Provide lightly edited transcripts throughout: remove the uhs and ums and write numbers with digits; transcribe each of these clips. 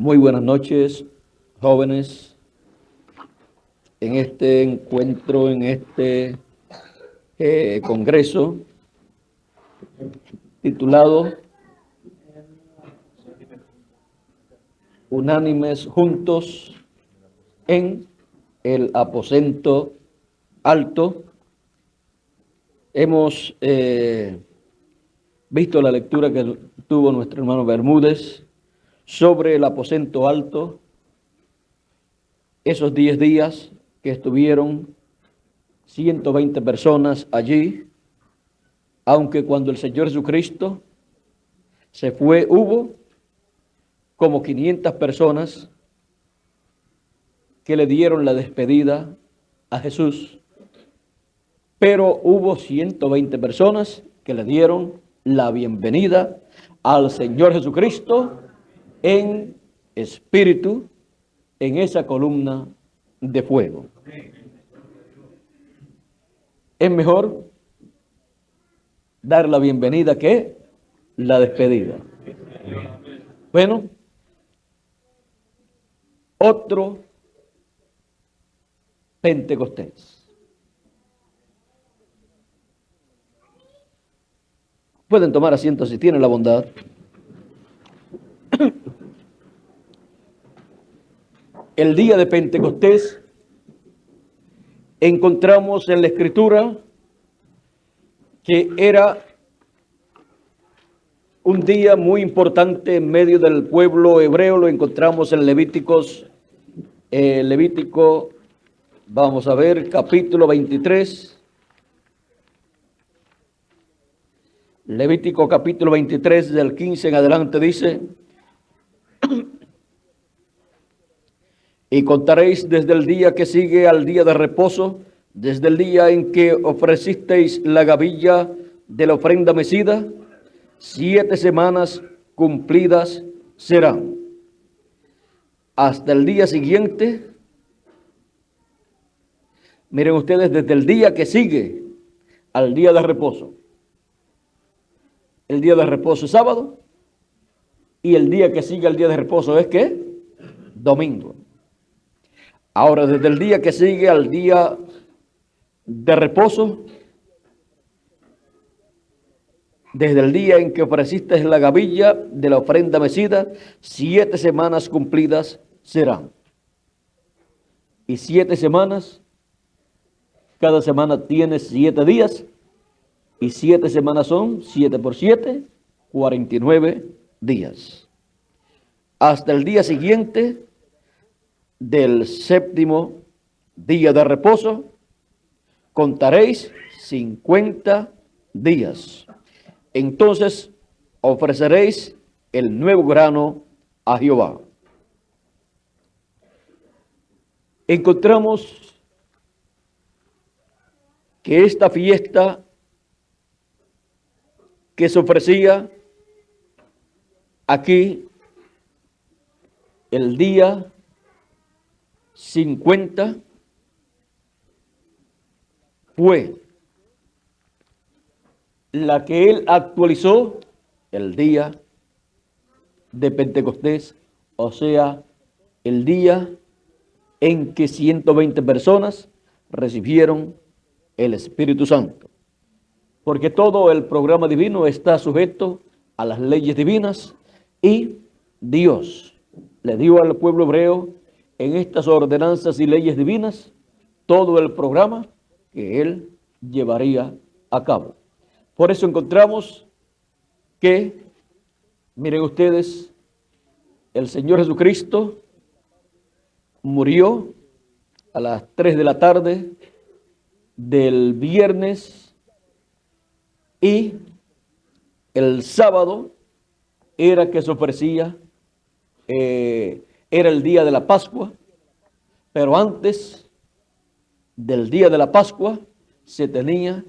Muy buenas noches, jóvenes, en este encuentro, en este congreso titulado Unánimes juntos en el aposento alto. Hemos visto la lectura que tuvo nuestro hermano Bermúdez sobre el aposento alto, esos 10 días que estuvieron 120 personas allí, aunque cuando el Señor Jesucristo se fue, hubo como 500 personas que le dieron la despedida a Jesús, pero hubo 120 personas que le dieron la bienvenida al Señor Jesucristo en espíritu, en esa columna de fuego. Es mejor dar la bienvenida que la despedida. Bueno, otro Pentecostés. Pueden tomar asiento si tienen la bondad. El día de Pentecostés encontramos en la Escritura que era un día muy importante en medio del pueblo hebreo. Lo encontramos en Levítico, vamos a ver, capítulo 23. Levítico capítulo 23, del 15 en adelante dice: y contaréis desde el día que sigue al día de reposo, desde el día en que ofrecisteis la gavilla de la ofrenda mecida, 7 semanas cumplidas serán. Hasta el día siguiente, miren ustedes, desde el día que sigue al día de reposo. El día de reposo es sábado y el día que sigue al día de reposo es ¿qué? Domingo. Ahora, desde el día que sigue al día de reposo, desde el día en que ofreciste la gavilla de la ofrenda mecida, 7 semanas cumplidas serán. Y 7 semanas, cada semana tiene 7 días, y 7 semanas son 7 por 7, 49 días. Hasta el día siguiente del 7º día de reposo, contaréis 50 días. Entonces ofreceréis el nuevo grano a Jehová. Encontramos que esta fiesta que se ofrecía aquí el día 50 fue la que él actualizó el día de Pentecostés, o sea, el día en que 120 personas recibieron el Espíritu Santo. Porque todo el programa divino está sujeto a las leyes divinas y Dios le dio al pueblo hebreo en estas ordenanzas y leyes divinas todo el programa que él llevaría a cabo. Por eso encontramos que, miren ustedes, el Señor Jesucristo murió a las 3 de la tarde del viernes y el sábado era que se ofrecía, era el día de la Pascua, pero antes del día de la Pascua se tenía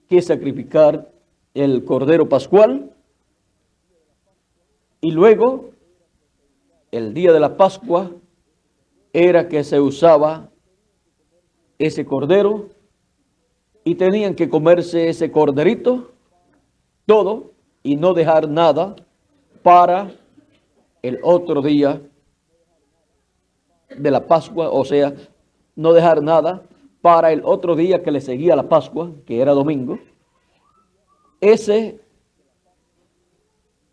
que sacrificar el cordero pascual, y luego el día de la Pascua era que se usaba ese cordero y tenían que comerse ese corderito todo y no dejar nada para el otro día de la Pascua, o sea, no dejar nada para el otro día que le seguía la Pascua, que era domingo. Ese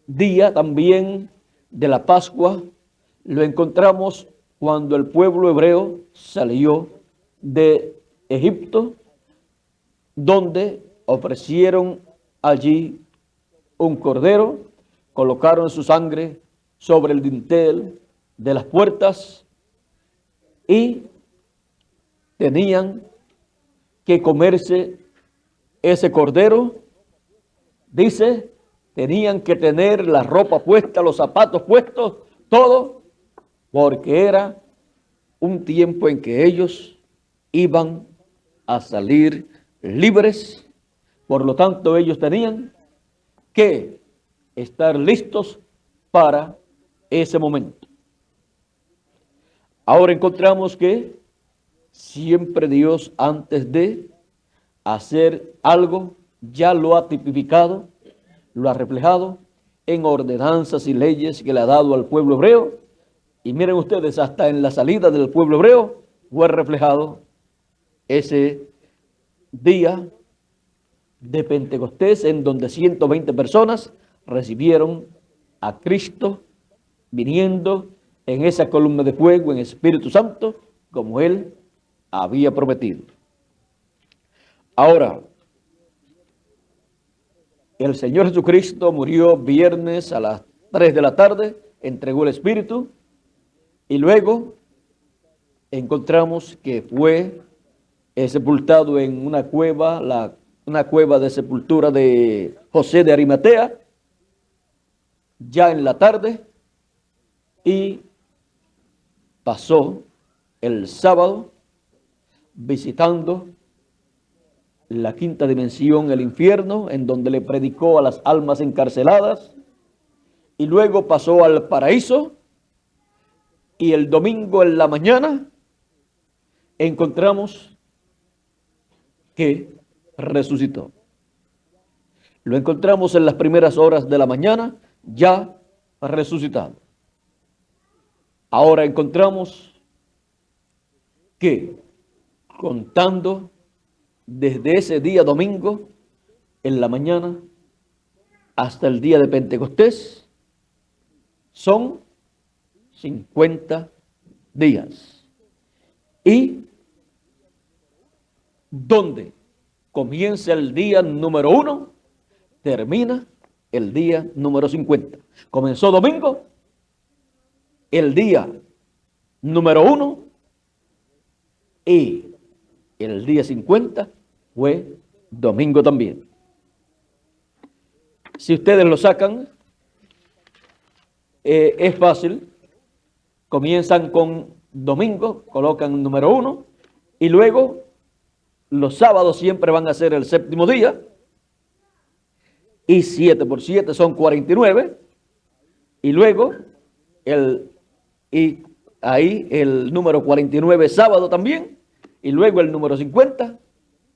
día también de la Pascua lo encontramos cuando el pueblo hebreo salió de Egipto, donde ofrecieron allí un cordero, colocaron su sangre sobre el dintel de las puertas y tenían que comerse ese cordero. Dice, tenían que tener la ropa puesta, los zapatos puestos, todo, porque era un tiempo en que ellos iban a salir libres. Por lo tanto, ellos tenían que estar listos para ese momento. Ahora encontramos que siempre Dios, antes de hacer algo, ya lo ha tipificado, lo ha reflejado en ordenanzas y leyes que le ha dado al pueblo hebreo. Y miren ustedes, hasta en la salida del pueblo hebreo fue reflejado ese día de Pentecostés, en donde 120 personas recibieron a Cristo viniendo en esa columna de fuego en Espíritu Santo, como Él había prometido. Ahora, el Señor Jesucristo murió viernes a las 3 de la tarde, entregó el Espíritu, y luego encontramos que fue sepultado en una cueva, una cueva de sepultura de José de Arimatea, ya en la tarde, y pasó el sábado visitando la quinta dimensión, el infierno, en donde le predicó a las almas encarceladas, y luego pasó al paraíso, y el domingo en la mañana encontramos que resucitó. Lo encontramos en las primeras horas de la mañana, ya resucitado. Ahora encontramos que, contando desde ese día domingo en la mañana hasta el día de Pentecostés, son 50 días. Y donde comienza el día número 1, termina el día número 50. Comenzó domingo, el día número 1, y el día 50 fue domingo también. Si ustedes lo sacan, es fácil. Comienzan con domingo, colocan número 1, y luego los sábados siempre van a ser el séptimo día, y 7 por 7 son 49, y luego ahí el número 49 es sábado también, y luego el número 50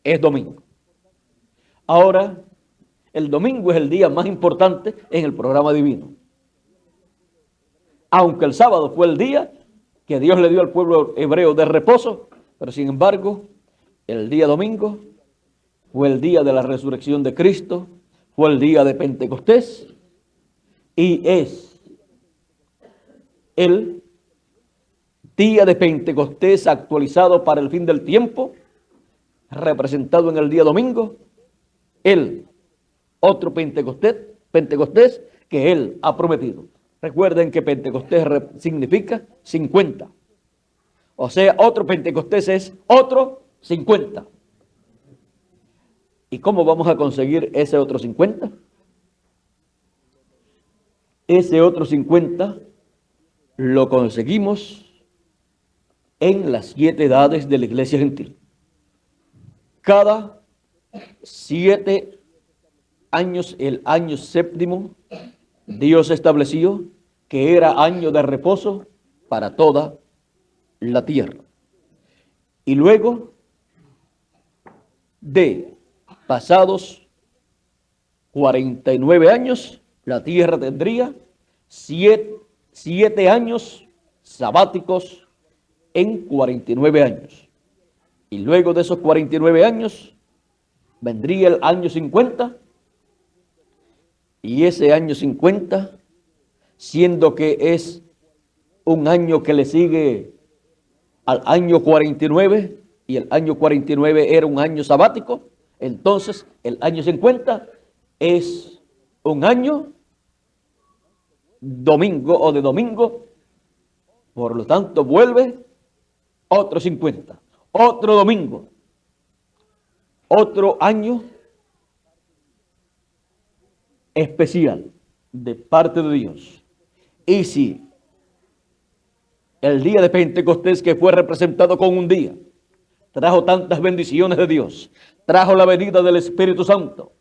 es domingo. Ahora, el domingo es el día más importante en el programa divino. Aunque el sábado fue el día que Dios le dio al pueblo hebreo de reposo, pero sin embargo, el día domingo fue el día de la resurrección de Cristo, fue el día de Pentecostés, y es el día de Pentecostés actualizado para el fin del tiempo, representado en el día domingo, el otro Pentecostés que Él ha prometido. Recuerden que Pentecostés significa 50. O sea, otro Pentecostés es otro 50. ¿Y cómo vamos a conseguir ese otro 50? Ese otro 50 lo conseguimos en las 7 edades de la iglesia gentil. Cada 7 años, el año séptimo, Dios estableció que era año de reposo para toda la tierra. Y luego de pasados 49 años, la tierra tendría 7 años sabáticos en 49 años. Y luego de esos 49 años vendría el año 50. Y ese año 50, siendo que es un año que le sigue al año 49, y el año 49 era un año sabático, entonces el año 50 es un año domingo o de domingo, por lo tanto vuelve otro 50, otro domingo, otro año especial de parte de Dios. Y si el día de Pentecostés, que fue representado con un día, trajo tantas bendiciones de Dios, trajo la venida del Espíritu Santo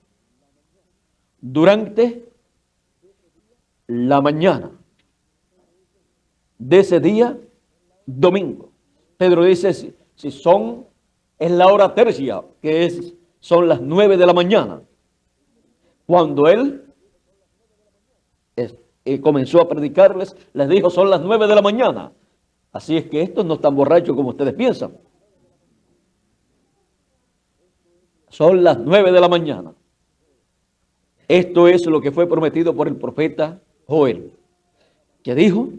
durante la mañana de ese día domingo. Pedro dice, si son en la hora tercia, que son las 9 de la mañana, cuando él comenzó a predicarles, les dijo, son las 9 de la mañana. Así es que estos no están borrachos como ustedes piensan. Son las 9 de la mañana. Esto es lo que fue prometido por el profeta Joel, que dijo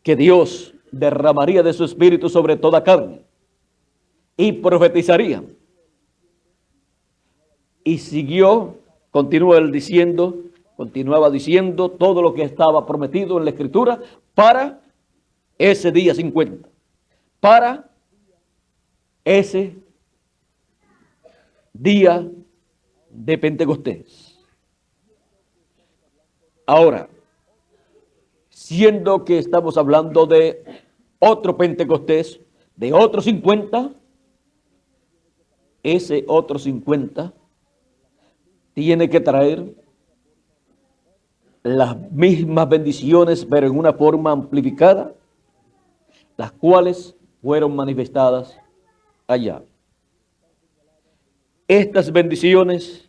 que Dios derramaría de su espíritu sobre toda carne y profetizaría. Y continuaba diciendo todo lo que estaba prometido en la Escritura para ese día 50, para ese día de Pentecostés. Ahora, siendo que estamos hablando de otro Pentecostés, de otro 50, ese otro 50 tiene que traer las mismas bendiciones, pero en una forma amplificada, las cuales fueron manifestadas allá. Estas bendiciones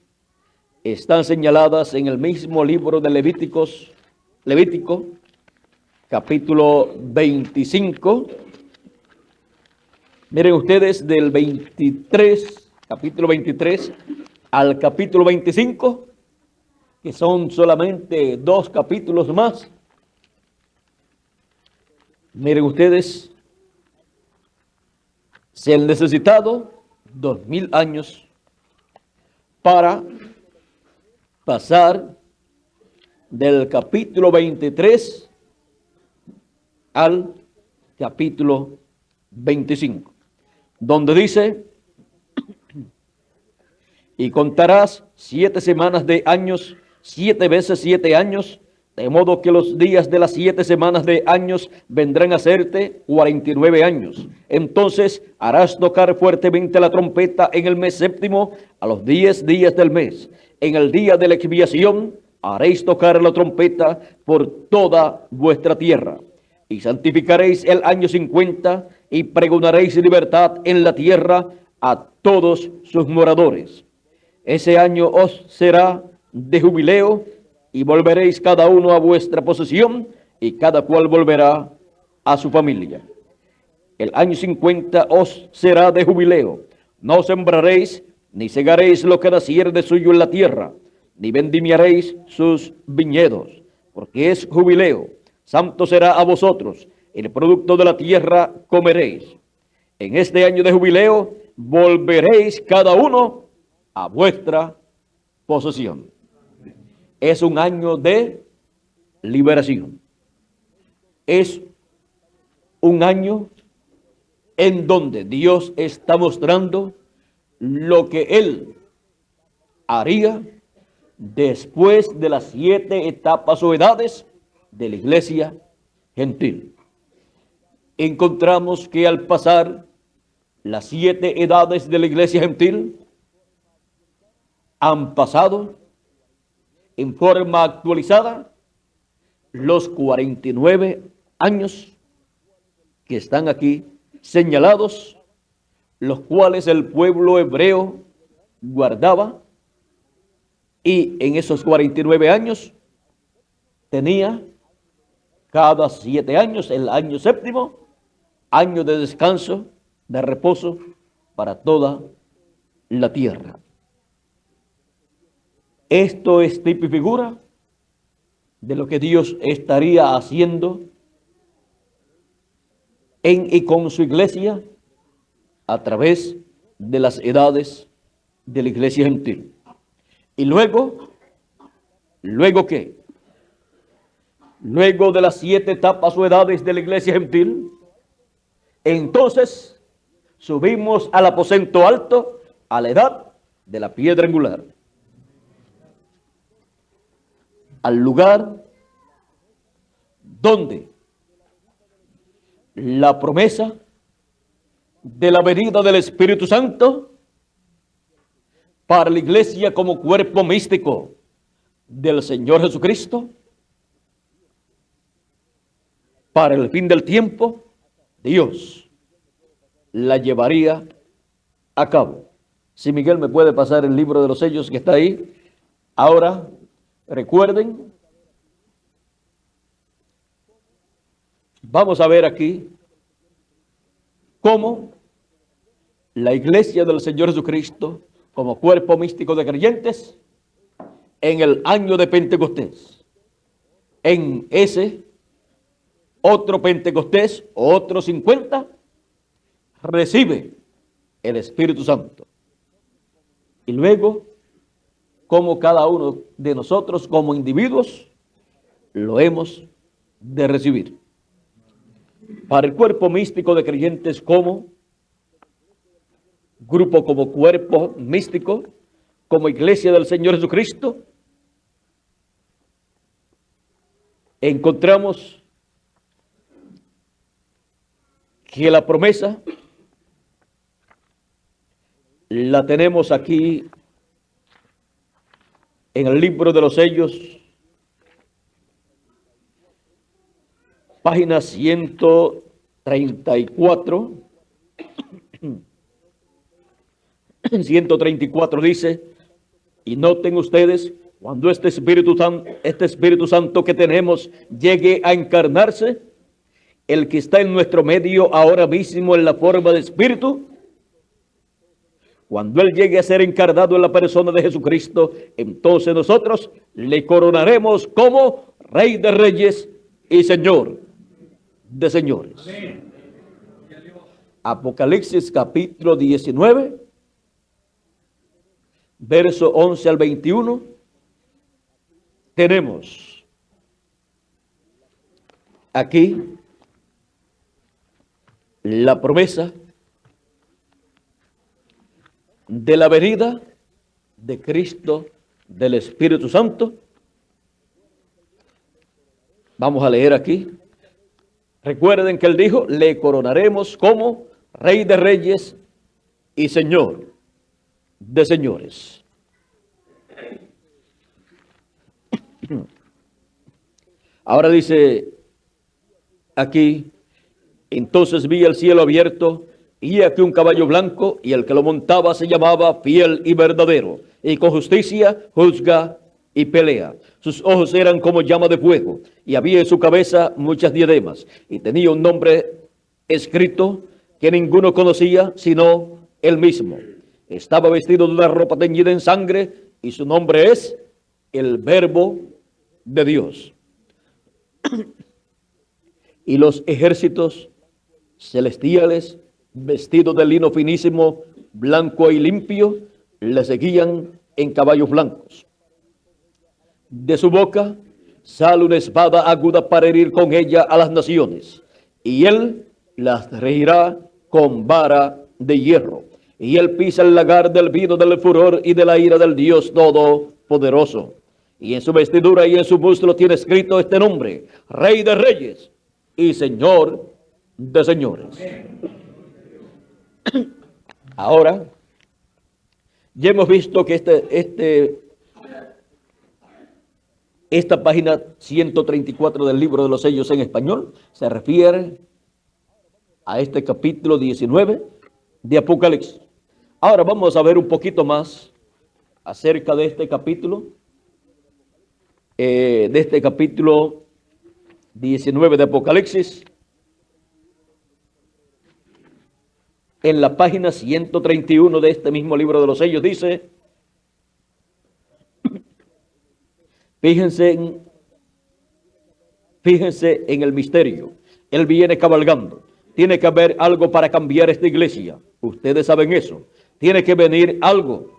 están señaladas en el mismo libro de Levítico, capítulo 25. Miren ustedes, del 23, capítulo 23 al capítulo 25, que son solamente 2 capítulos más. Miren ustedes, se han necesitado 2000 años para pasar del capítulo 23 al capítulo 25, donde dice, y contarás 7 semanas de años, 7 veces 7 años, de modo que los días de las 7 semanas de años vendrán a serte 49 años. Entonces harás tocar fuertemente la trompeta en el mes séptimo, a los 10 días del mes. En el día de la expiación haréis tocar la trompeta por toda vuestra tierra. Y santificaréis el año 50 y pregonaréis libertad en la tierra a todos sus moradores. Ese año os será de jubileo y volveréis cada uno a vuestra posesión y cada cual volverá a su familia. El año 50 os será de jubileo. No sembraréis ni segaréis lo que naciere de suyo en la tierra, ni vendimiaréis sus viñedos, porque es jubileo. Santo será a vosotros, el producto de la tierra comeréis. En este año de jubileo volveréis cada uno a vuestra posesión. Es un año de liberación. Es un año en donde Dios está mostrando lo que Él haría después de las 7 etapas o edades de la iglesia gentil. Encontramos que al pasar las 7 edades de la iglesia gentil, han pasado en forma actualizada los 49 años que están aquí señalados, los cuales el pueblo hebreo guardaba, y en esos 49 años tenía cada 7 años, el año séptimo, año de descanso, de reposo para toda la tierra. Esto es tipo y figura de lo que Dios estaría haciendo en y con su iglesia a través de las edades de la iglesia gentil. Y luego ¿qué? Luego de las 7 etapas o edades de la iglesia gentil, entonces subimos al aposento alto, a la edad de la piedra angular, al lugar donde la promesa de la venida del Espíritu Santo para la iglesia como cuerpo místico del Señor Jesucristo, para el fin del tiempo, Dios la llevaría a cabo. Si Miguel me puede pasar el libro de los sellos que está ahí. Ahora, recuerden, vamos a ver aquí cómo la iglesia del Señor Jesucristo, como cuerpo místico de creyentes, en el año de Pentecostés, en ese otro Pentecostés, otro 50, recibe el Espíritu Santo. Y luego, como cada uno de nosotros como individuos, lo hemos de recibir. Para el cuerpo místico de creyentes como grupo, como cuerpo místico, como iglesia del Señor Jesucristo, encontramos que la promesa la tenemos aquí en el libro de los sellos, página 134. 134 dice: y noten ustedes, cuando este Espíritu Santo que tenemos llegue a encarnarse, el que está en nuestro medio ahora mismo en la forma de Espíritu, cuando Él llegue a ser encarnado en la persona de Jesucristo, entonces nosotros le coronaremos como Rey de Reyes y Señor de Señores. Apocalipsis capítulo 19, verso 11 al 21, tenemos aquí la promesa de la venida de Cristo, del Espíritu Santo. Vamos a leer aquí. Recuerden que Él dijo: le coronaremos como Rey de Reyes y Señor de Señores. Ahora dice aquí: entonces vi el cielo abierto, y aquí un caballo blanco, y el que lo montaba se llamaba Fiel y Verdadero, y con justicia juzga y pelea. Sus ojos eran como llama de fuego, y había en su cabeza muchas diademas, y tenía un nombre escrito que ninguno conocía sino él mismo. Estaba vestido de una ropa teñida en sangre, y su nombre es el Verbo de Dios. Y los ejércitos celestiales, vestidos de lino finísimo, blanco y limpio, le seguían en caballos blancos. De su boca sale una espada aguda para herir con ella a las naciones, y él las regirá con vara de hierro. Y él pisa el lagar del vino del furor y de la ira del Dios Todopoderoso. Y en su vestidura y en su muslo tiene escrito este nombre: Rey de Reyes y Señor de Señores. Ahora, ya hemos visto que esta página 134 del libro de los sellos en español se refiere a este capítulo 19 de Apocalipsis. Ahora vamos a ver un poquito más acerca de este capítulo 19 de Apocalipsis, en la página 131 de este mismo libro de los sellos, dice, fíjense en el misterio. Él viene cabalgando. Tiene que haber algo para cambiar esta iglesia. Ustedes saben eso. Tiene que venir algo.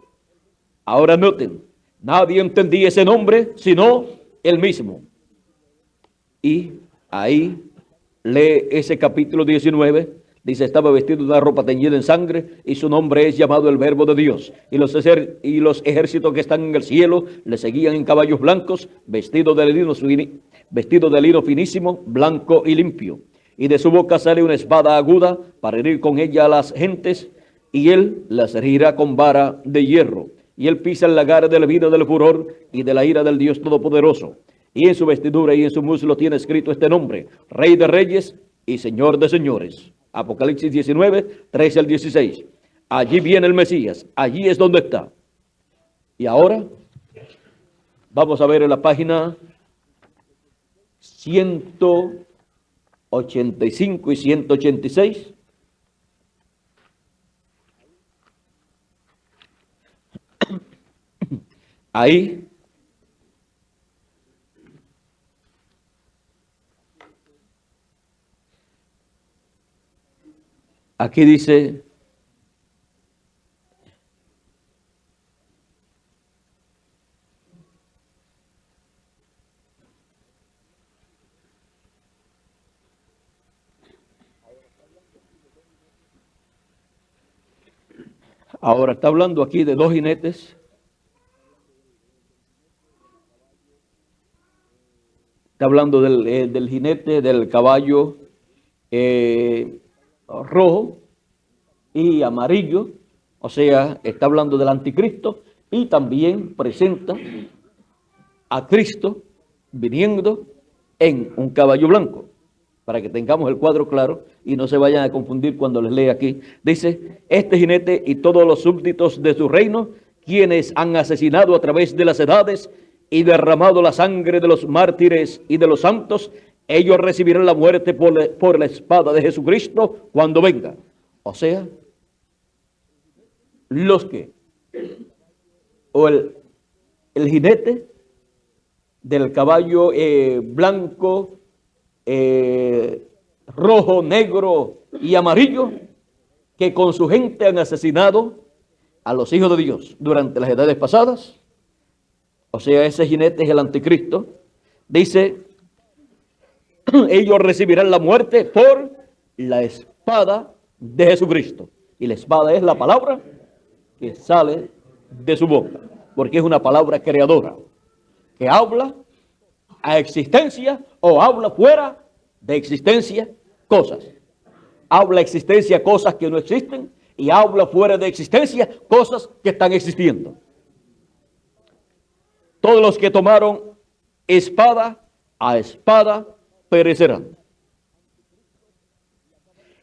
Ahora noten, nadie entendía ese nombre sino él mismo. Y ahí lee ese capítulo 19. Dice, estaba vestido de una ropa teñida en sangre y su nombre es llamado el Verbo de Dios. Y los ejércitos que están en el cielo le seguían en caballos blancos, vestidos de lino finísimo, blanco y limpio. Y de su boca sale una espada aguda para herir con ella a las gentes, y él las herirá con vara de hierro. Y él pisa el lagar del vino del furor y de la ira del Dios Todopoderoso. Y en su vestidura y en su muslo tiene escrito este nombre: Rey de Reyes y Señor de Señores. Apocalipsis 19, 13 al 16. Allí viene el Mesías, allí es donde está. Y ahora vamos a ver en la página 185 y 186. Ahí aquí dice, ahora está hablando aquí de dos jinetes. Está hablando del jinete, del caballo rojo y amarillo. O sea, está hablando del anticristo y también presenta a Cristo viniendo en un caballo blanco, para que tengamos el cuadro claro y no se vayan a confundir cuando les lea aquí. Dice, este jinete y todos los súbditos de su reino, quienes han asesinado a través de las edades y derramado la sangre de los mártires y de los santos, ellos recibirán la muerte por la espada de Jesucristo cuando venga. O sea, los que, o el jinete del caballo blanco, rojo, negro y amarillo, que con su gente han asesinado a los hijos de Dios durante las edades pasadas. O sea, ese jinete es el anticristo. Dice, ellos recibirán la muerte por la espada de Jesucristo. Y la espada es la palabra que sale de su boca, porque es una palabra creadora, que habla a existencia o habla fuera de existencia cosas. Habla existencia cosas que no existen y habla fuera de existencia cosas que están existiendo. Todos los que tomaron espada a espada perecerán.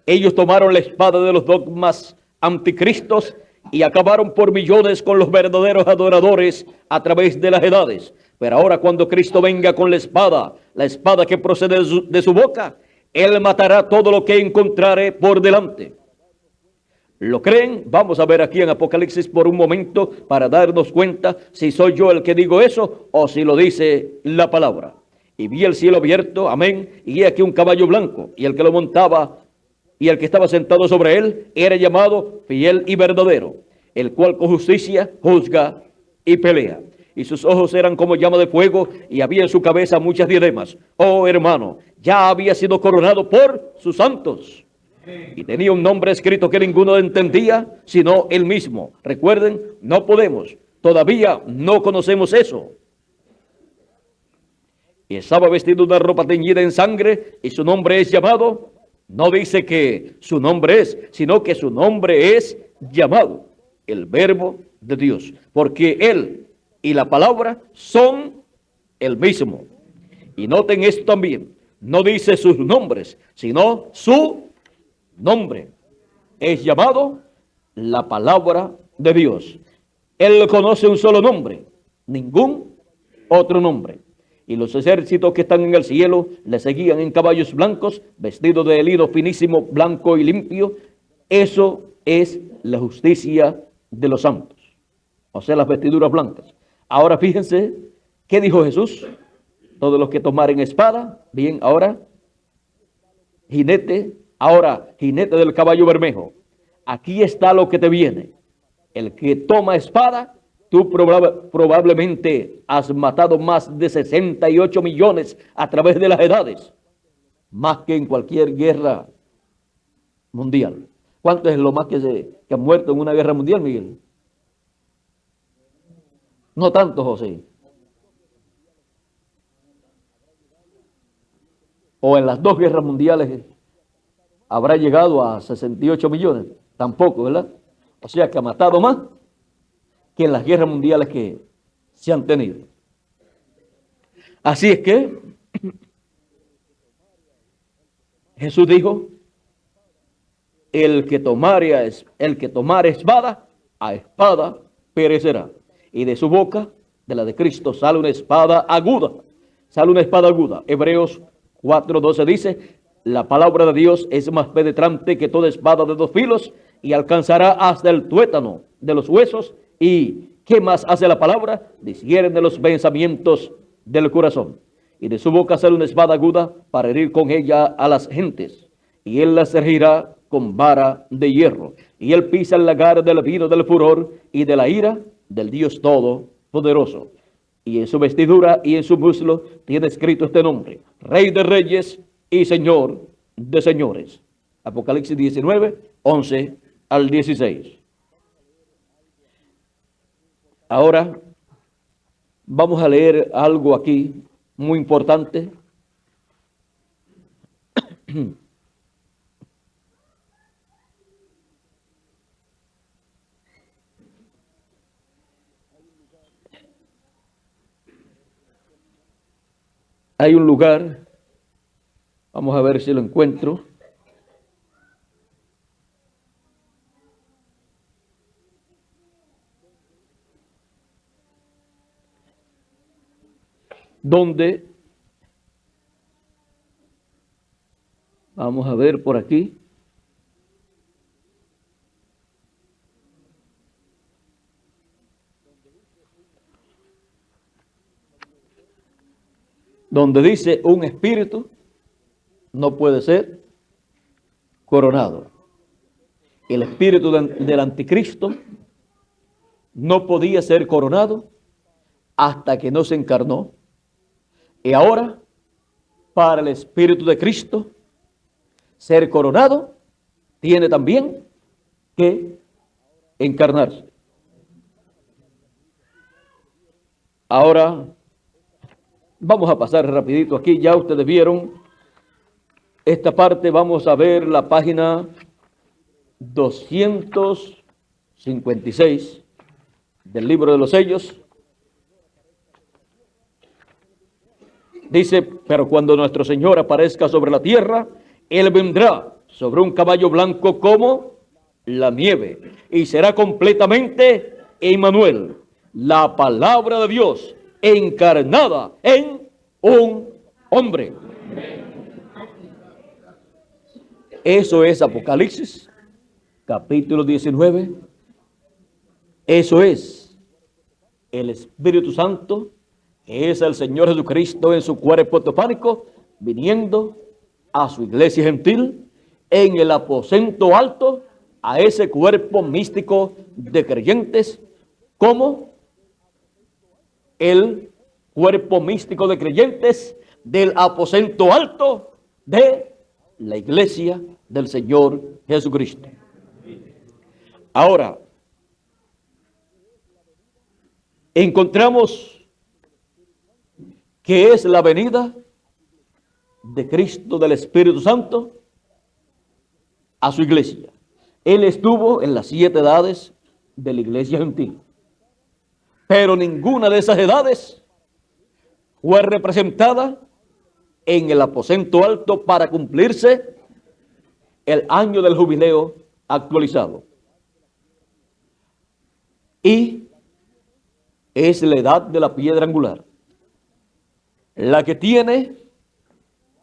Ellos tomaron la espada de los dogmas anticristos y acabaron por millones con los verdaderos adoradores a través de las edades. Pero ahora cuando Cristo venga con la espada que procede de su boca, Él matará todo lo que encontrare por delante. ¿Lo creen? Vamos a ver aquí en Apocalipsis por un momento para darnos cuenta si soy yo el que digo eso o si lo dice la palabra. Y vi el cielo abierto, amén, y aquí un caballo blanco, y el que lo montaba y el que estaba sentado sobre él era llamado Fiel y Verdadero, el cual con justicia juzga y pelea. Y sus ojos eran como llama de fuego, y había en su cabeza muchas diademas. Oh hermano, ya había sido coronado por sus santos. Y tenía un nombre escrito que ninguno entendía, sino él mismo. Recuerden, no podemos, todavía no conocemos eso. Y estaba vestido de una ropa teñida en sangre, y su nombre es llamado, no dice que su nombre es, sino que su nombre es llamado, el Verbo de Dios. Porque él y la palabra son el mismo. Y noten esto también, no dice sus nombres, sino su nombre es llamado la palabra de Dios. Él conoce un solo nombre, ningún otro nombre. Y los ejércitos que están en el cielo le seguían en caballos blancos, vestidos de lino finísimo, blanco y limpio. Eso es la justicia de los santos, o sea, las vestiduras blancas. Ahora fíjense, ¿qué dijo Jesús? Todos los que tomaren espada, bien, ahora jinete del caballo bermejo. Aquí está lo que te viene. El que toma espada, tú probablemente has matado más de 68 millones a través de las edades, más que en cualquier guerra mundial. ¿Cuánto es lo más que han muerto en una guerra mundial, Miguel? No tanto, José. O en las dos guerras mundiales habrá llegado a 68 millones. Tampoco, ¿verdad? O sea que ha matado más que en las guerras mundiales que se han tenido. Así es que Jesús dijo, el que tomare espada, a espada perecerá. Y de su boca, de la de Cristo, sale una espada aguda. Sale una espada aguda. Hebreos 4:12 dice, la palabra de Dios es más penetrante que toda espada de dos filos y alcanzará hasta el tuétano de los huesos. ¿Y qué más hace la palabra? Discierne de los pensamientos del corazón. Y de su boca sale una espada aguda para herir con ella a las gentes. Y él las regirá con vara de hierro. Y él pisa el lagar del vino del furor y de la ira del Dios Todopoderoso. Y en su vestidura y en su muslo tiene escrito este nombre: Rey de Reyes y Señor de Señores. Apocalipsis 19, 11 al 16. Ahora vamos a leer algo aquí muy importante. Hay un lugar, vamos a ver si lo encuentro, donde, vamos a ver por aquí, donde dice un espíritu no puede ser coronado. El espíritu del anticristo no podía ser coronado hasta que no se encarnó. Y ahora, para el espíritu de Cristo ser coronado, tiene también que encarnarse. Ahora, vamos a pasar rapidito aquí. Ya ustedes vieron esta parte. Vamos a ver la página 256 del libro de los sellos. Dice, pero cuando nuestro Señor aparezca sobre la tierra, Él vendrá sobre un caballo blanco como la nieve y será completamente Emmanuel, la palabra de Dios encarnada en un hombre. Eso es Apocalipsis, capítulo 19. Eso es el Espíritu Santo, que es el Señor Jesucristo en su cuerpo teofánico, viniendo a su iglesia gentil en el aposento alto, a ese cuerpo místico de creyentes, como el cuerpo místico de creyentes del aposento alto de la iglesia del Señor Jesucristo. Ahora, encontramos que es la venida de Cristo, del Espíritu Santo, a su iglesia. Él estuvo en las 7 edades de la iglesia gentil, pero ninguna de esas edades fue representada en el aposento alto para cumplirse el año del jubileo actualizado. Y es la edad de la piedra angular. la que tiene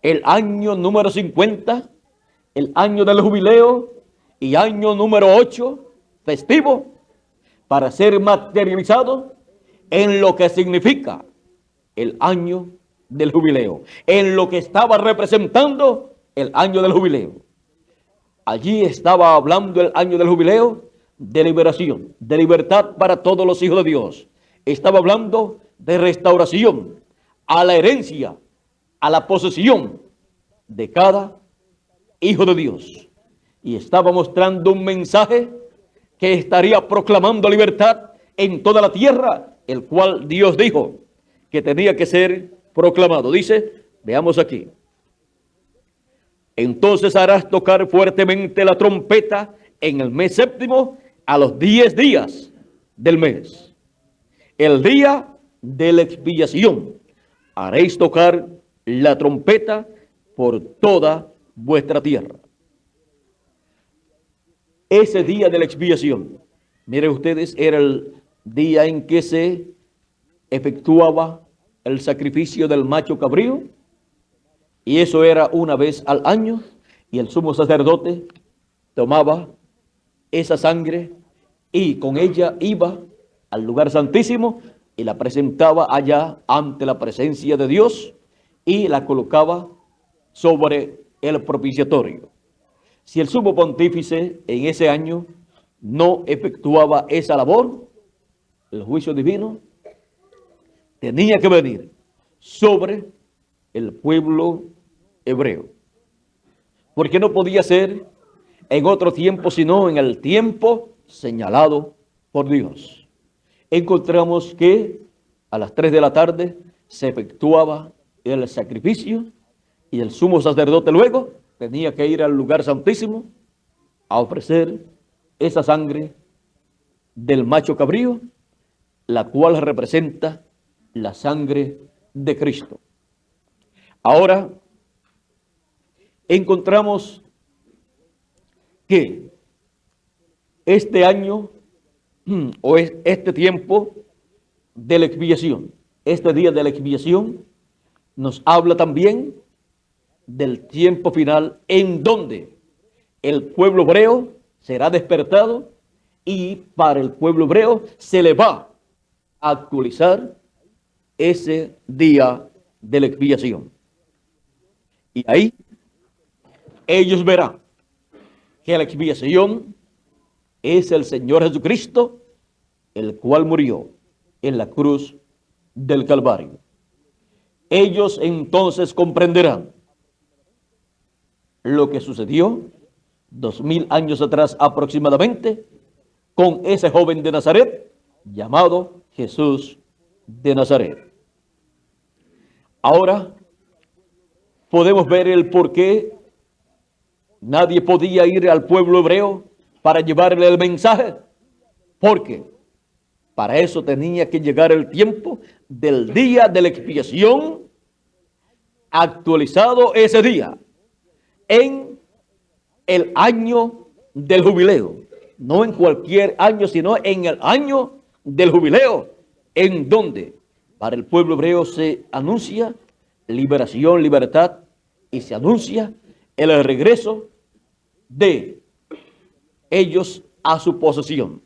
el año número 50, el año del jubileo y año número 8, festivo, para ser materializado en lo que significa el año del jubileo, en lo que estaba representando el año del jubileo. Allí estaba hablando el año del jubileo de liberación, de libertad para todos los hijos de Dios. Estaba hablando de restauración a la herencia, a la posesión de cada hijo de Dios. Y estaba mostrando un mensaje que estaría proclamando libertad en toda la tierra, el cual Dios dijo que tenía que ser proclamado. Dice, veamos aquí. Entonces harás tocar fuertemente la trompeta en el mes séptimo a los 10 días del mes. El día de la expiación. Haréis tocar la trompeta por toda vuestra tierra. Ese día de la expiación, miren ustedes, era el día en que se efectuaba el sacrificio del macho cabrío, y eso era una vez al año, y el sumo sacerdote tomaba esa sangre y con ella iba al lugar santísimo y la presentaba allá ante la presencia de Dios y la colocaba sobre el propiciatorio. Si el sumo pontífice en ese año no efectuaba esa labor, el juicio divino tenía que venir sobre el pueblo hebreo, porque no podía ser en otro tiempo, sino en el tiempo señalado por Dios. Encontramos que a las 3 de la tarde se efectuaba el sacrificio y el sumo sacerdote luego tenía que ir al lugar santísimo a ofrecer esa sangre del macho cabrío, la cual representa la sangre de Cristo. Ahora encontramos que este año o este tiempo de la expiación, este día de la expiación, nos habla también del tiempo final en donde el pueblo hebreo será despertado y para el pueblo hebreo se le va a actualizar ese día de la expiación. Y ahí ellos verán que la expiación es el Señor Jesucristo, el cual murió en la cruz del Calvario. Ellos entonces comprenderán lo que sucedió 2000 años atrás aproximadamente con ese joven de Nazaret llamado Jesús de Nazaret. Ahora podemos ver el por qué nadie podía ir al pueblo hebreo para llevarle el mensaje, porque para eso tenía que llegar el tiempo del día de la expiación, actualizado ese día en el año del jubileo, no en cualquier año, sino en el año del jubileo, en donde para el pueblo hebreo se anuncia liberación, libertad, y se anuncia el regreso de ellos a su posesión,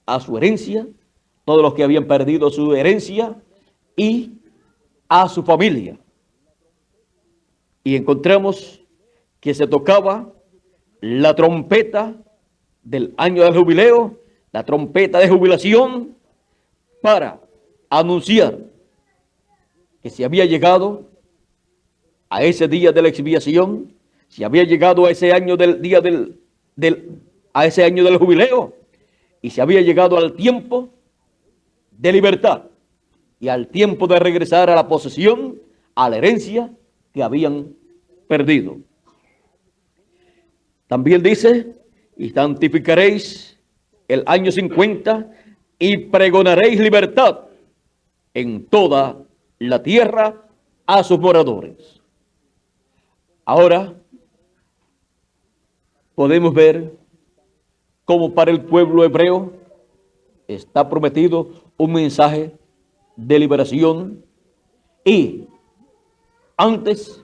a su herencia, todos los que habían perdido su herencia, y a su familia. Y encontramos que se tocaba la trompeta del año del jubileo, la trompeta de jubilación, para anunciar que se había llegado a ese día de la expiación, se había llegado a ese año del día a ese año del jubileo, y se había llegado al tiempo de libertad y al tiempo de regresar a la posesión, a la herencia que habían perdido. También dice, y santificaréis el año 50 y pregonaréis libertad en toda la tierra a sus moradores. Ahora podemos ver cómo para el pueblo hebreo está prometido un mensaje de liberación y Antes,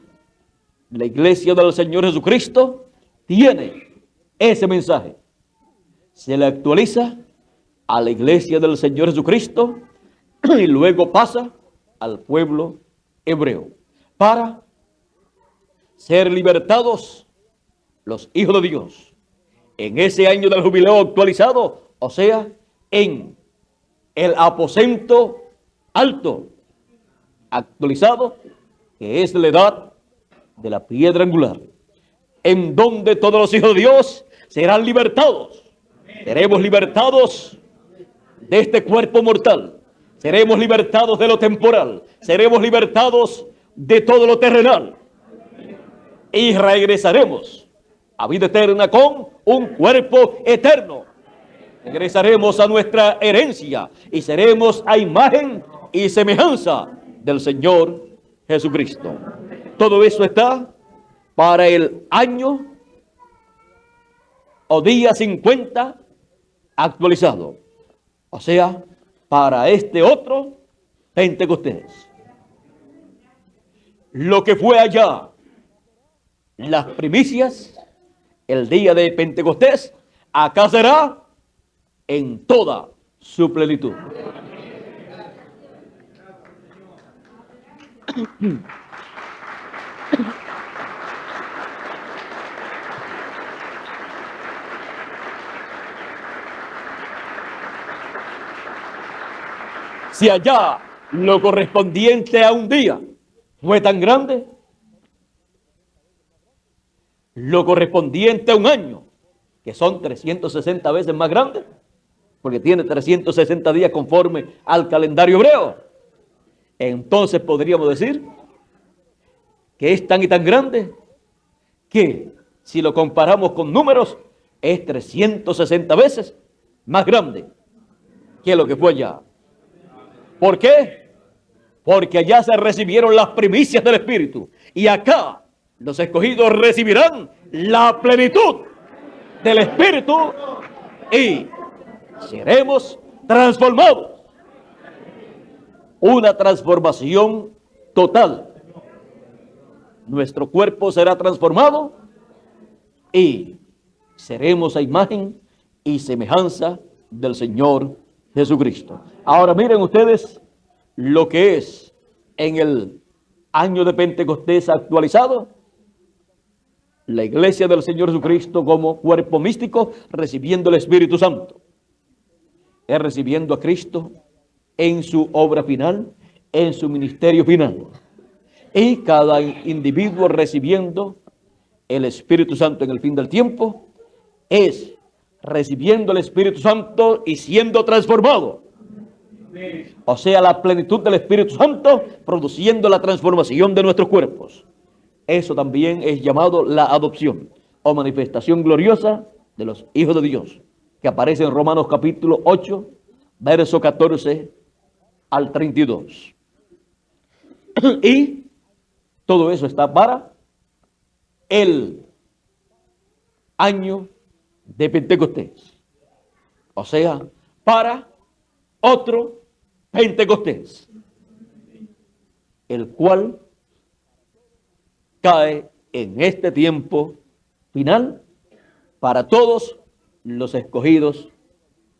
la iglesia del Señor Jesucristo tiene ese mensaje. Se le actualiza a la iglesia del Señor Jesucristo y luego pasa al pueblo hebreo para ser libertados los hijos de Dios en ese año del jubileo actualizado, o sea, en el aposento alto actualizado, que es la edad de la piedra angular, en donde todos los hijos de Dios serán libertados. Seremos libertados de este cuerpo mortal, seremos libertados de lo temporal, seremos libertados de todo lo terrenal y regresaremos a vida eterna con un cuerpo eterno. Regresaremos a nuestra herencia y seremos a imagen y semejanza del Señor Jesucristo. Todo eso está para el año o día 50 actualizado. O sea, para este otro Pentecostés. Lo que fue allá, las primicias, el día de Pentecostés, acá será en toda su plenitud. Si allá lo correspondiente a un día fue tan grande, lo correspondiente a un año, que son 360 veces más grande, porque tiene 360 días conforme al calendario hebreo, entonces podríamos decir que es tan y tan grande que si lo comparamos con números es 360 veces más grande que lo que fue allá. ¿Por qué? Porque allá se recibieron las primicias del Espíritu y acá los escogidos recibirán la plenitud del Espíritu y seremos transformados. Una transformación total. Nuestro cuerpo será transformado y seremos a imagen y semejanza del Señor Jesucristo. Ahora miren ustedes lo que es en el año de Pentecostés actualizado. La iglesia del Señor Jesucristo como cuerpo místico recibiendo el Espíritu Santo. Es recibiendo a Cristo en su obra final, en su ministerio final. Y cada individuo recibiendo el Espíritu Santo en el fin del tiempo es recibiendo el Espíritu Santo y siendo transformado. O sea, la plenitud del Espíritu Santo produciendo la transformación de nuestros cuerpos. Eso también es llamado la adopción o manifestación gloriosa de los hijos de Dios, que aparece en Romanos capítulo 8, verso 14 al 32. Y todo eso está para el año de Pentecostés. O sea, para otro Pentecostés, el cual cae en este tiempo final para todos los escogidos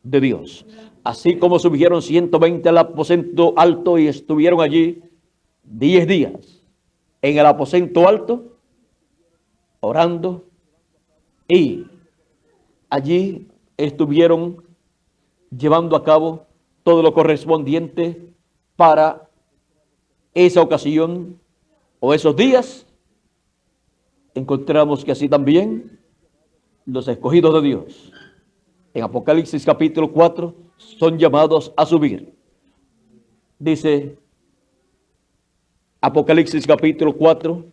de Dios. Así como subieron 120 al aposento alto y estuvieron allí 10 días en el aposento alto, orando, y allí estuvieron llevando a cabo todo lo correspondiente para esa ocasión o esos días. Encontramos que así también los escogidos de Dios en Apocalipsis capítulo 4 son llamados a subir. Dice Apocalipsis capítulo 4,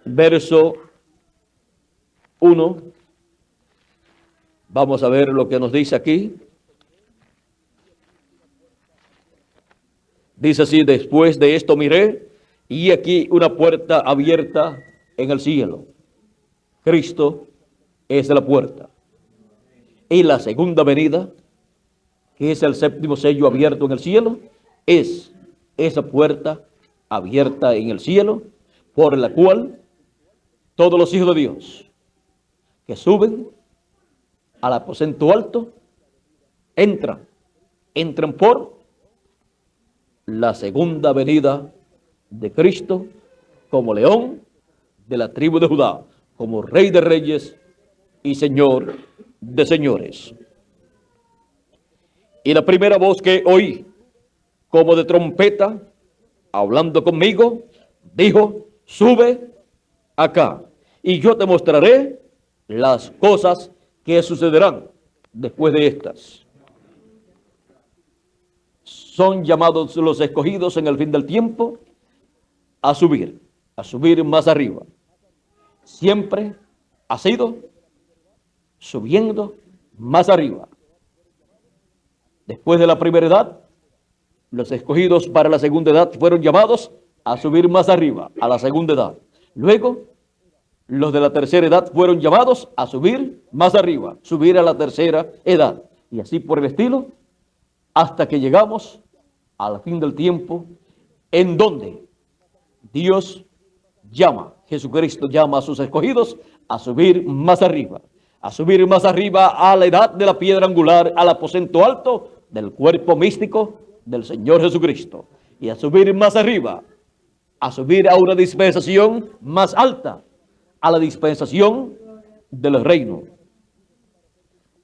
verso 1. Vamos a ver lo que nos dice aquí. Dice así: después de esto miré, y aquí una puerta abierta en el cielo. Cristo es la puerta. Y la segunda venida, que es el séptimo sello abierto en el cielo, es esa puerta abierta en el cielo por la cual todos los hijos de Dios que suben al aposento alto entran por la segunda venida de Cristo como león de la tribu de Judá, como Rey de reyes y Señor de señores. Y la primera voz que oí, como de trompeta, hablando conmigo, dijo: sube acá, y yo te mostraré las cosas que sucederán después de estas. Son llamados los escogidos en el fin del tiempo a subir más arriba. Siempre ha sido subiendo más arriba. Después de la primera edad, los escogidos para la segunda edad fueron llamados a subir más arriba, a la segunda edad. Luego, los de la tercera edad fueron llamados a subir más arriba, subir a la tercera edad. Y así por el estilo, hasta que llegamos al fin del tiempo, en donde Dios Jesucristo llama a sus escogidos a subir más arriba, a la edad de la piedra angular, al aposento alto del cuerpo místico del Señor Jesucristo, y a subir más arriba, a subir a una dispensación más alta, a la dispensación del reino,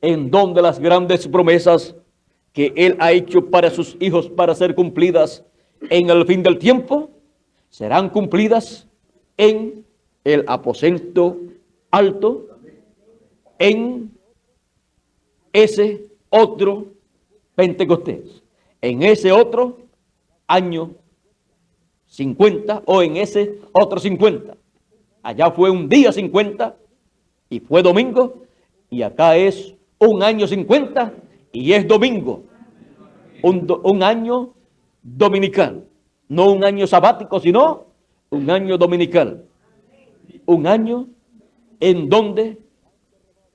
en donde las grandes promesas que Él ha hecho para sus hijos para ser cumplidas en el fin del tiempo, serán cumplidas en el aposento alto, en ese otro Pentecostés, en ese otro año 50 o en ese otro 50. Allá fue un día 50 y fue domingo, y acá es un año 50 y es domingo. Un año dominical, no un año sabático, sino un año dominical. Un año en donde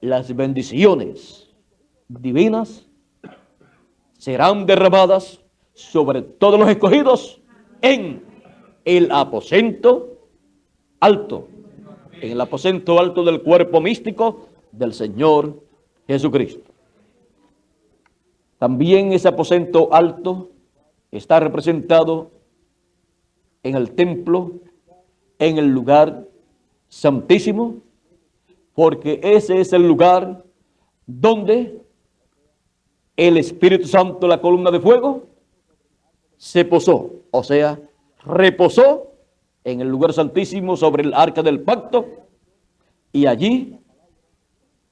las bendiciones divinas serán derramadas sobre todos los escogidos en el aposento alto, en el aposento alto del cuerpo místico del Señor Jesucristo. También ese aposento alto está representado en el templo, en el lugar santísimo, porque ese es el lugar donde el Espíritu Santo, la columna de fuego, se posó, o sea, reposó en el lugar santísimo sobre el arca del pacto, y allí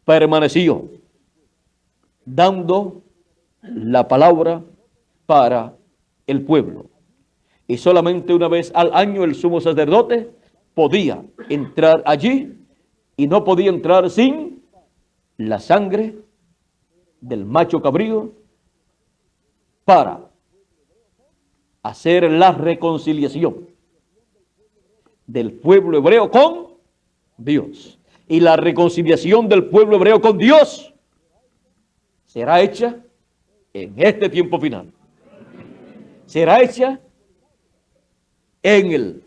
permaneció, dando la palabra para el pueblo. Y solamente una vez al año el sumo sacerdote podía entrar allí, y no podía entrar sin la sangre del macho cabrío, para hacer la reconciliación del pueblo hebreo con Dios. Y la reconciliación del pueblo hebreo con Dios será hecha en este tiempo final. Será hecha en el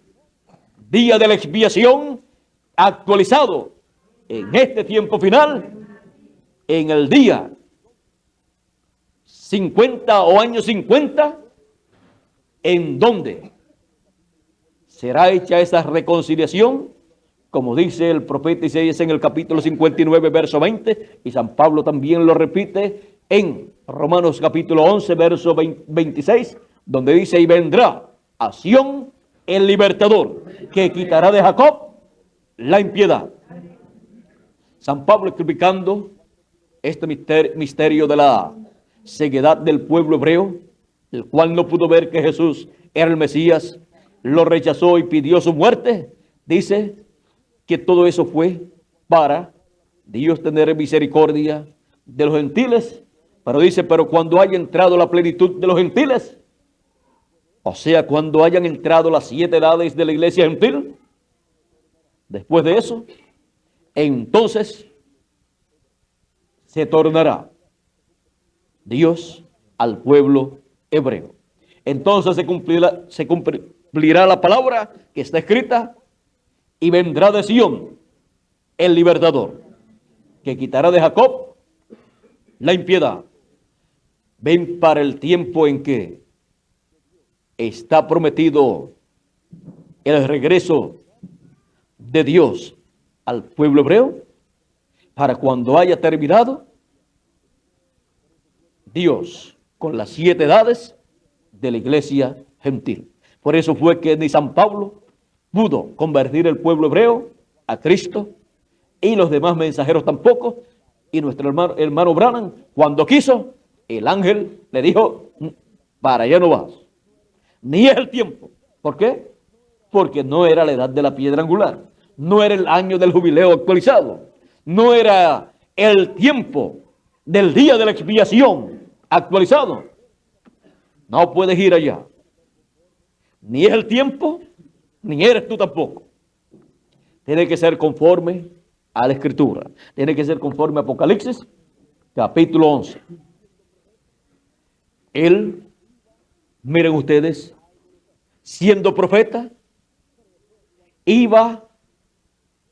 día de la expiación, actualizado en este tiempo final, en el día 50 o año 50, en donde será hecha esa reconciliación, como dice el profeta Isaías en el capítulo 59, verso 20, y San Pablo también lo repite en Romanos capítulo 11, verso 26, donde dice: y vendrá a Sión el libertador, que quitará de Jacob la impiedad. San Pablo, explicando este misterio de la ceguedad del pueblo hebreo, el cual no pudo ver que Jesús era el Mesías, lo rechazó y pidió su muerte, dice que todo eso fue para Dios tener misericordia de los gentiles. Pero dice: pero cuando haya entrado la plenitud de los gentiles, o sea, cuando hayan entrado las 7 edades de la iglesia gentil, después de eso, entonces se tornará Dios al pueblo hebreo. Entonces se cumplirá la palabra que está escrita, y vendrá de Sión el libertador, que quitará de Jacob la impiedad. Ven para el tiempo en que está prometido el regreso de Dios al pueblo hebreo, para cuando haya terminado Dios con las 7 edades de la iglesia gentil. Por eso fue que ni San Pablo pudo convertir el pueblo hebreo a Cristo, y los demás mensajeros tampoco. Y nuestro hermano Branham, cuando quiso, el ángel le dijo: para allá no vas, ni es el tiempo. ¿Por qué? Porque no era la edad de la piedra angular, no era el año del jubileo actualizado, no era el tiempo del día de la expiación actualizado. No puedes ir allá, ni es el tiempo, ni eres tú tampoco. Tiene que ser conforme a la Escritura, tiene que ser conforme a Apocalipsis capítulo 11. Él, miren ustedes, siendo profeta, iba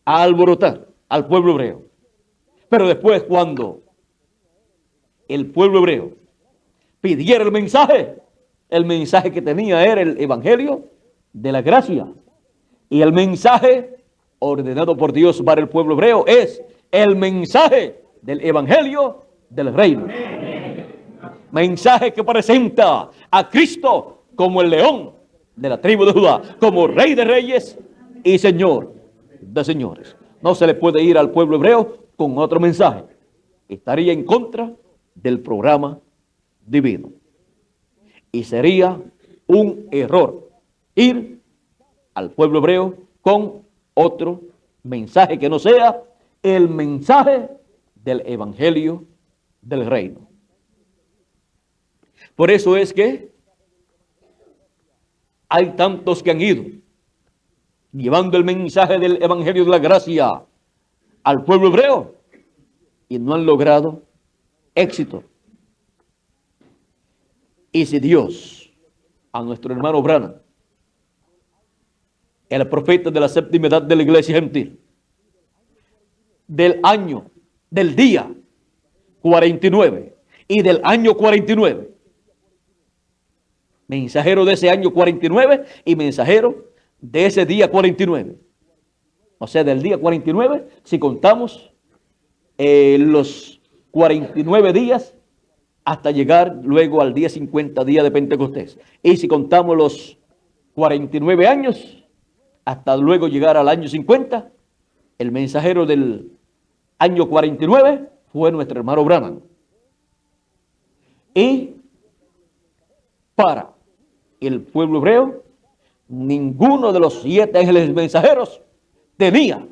a alborotar al pueblo hebreo. Pero después, cuando el pueblo hebreo pidiera el mensaje que tenía era el evangelio de la gracia. Y el mensaje ordenado por Dios para el pueblo hebreo es el mensaje del evangelio del reino. Mensaje que presenta a Cristo como el león de la tribu de Judá, como rey de reyes y señor de señores. No se le puede ir al pueblo hebreo con otro mensaje. Estaría en contra del programa divino. Y sería un error ir al pueblo hebreo con otro mensaje que no sea el mensaje del evangelio del reino. Por eso es que hay tantos que han ido llevando el mensaje del evangelio de la gracia al pueblo hebreo y no han logrado éxito. Y si Dios, a nuestro hermano Branham, el profeta de la séptima edad de la iglesia gentil, del año, del día 49 y del año 49, mensajero de ese año 49 y mensajero de ese día 49, o sea, del día 49, si contamos los 49 días hasta llegar luego al día 50, día de Pentecostés. Y si contamos los 49 años hasta luego llegar al año 50, el mensajero del año 49 fue nuestro hermano Branham. Y para el pueblo hebreo, ninguno de los 7 ángeles mensajeros tenía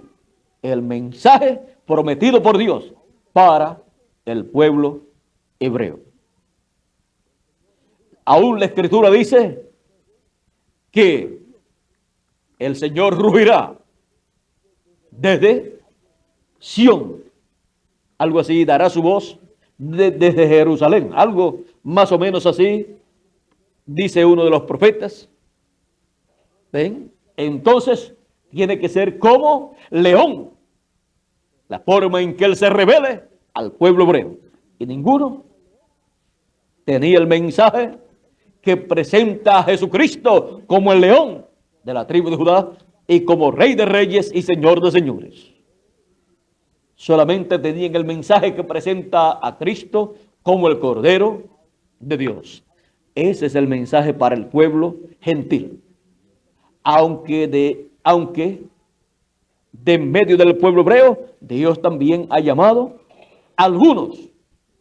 el mensaje prometido por Dios para el pueblo hebreo. Aún la Escritura dice que el Señor rugirá desde Sión, algo así, dará su voz desde Jerusalén, algo más o menos así dice uno de los profetas. ¿Ven? Entonces tiene que ser como león la forma en que él se revele al pueblo hebreo. Y ninguno tenía el mensaje que presenta a Jesucristo como el león de la tribu de Judá y como rey de reyes y señor de señores. Solamente tenían el mensaje que presenta a Cristo como el Cordero de Dios. Ese es el mensaje para el pueblo gentil. Aunque de en medio del pueblo hebreo, Dios también ha llamado a algunos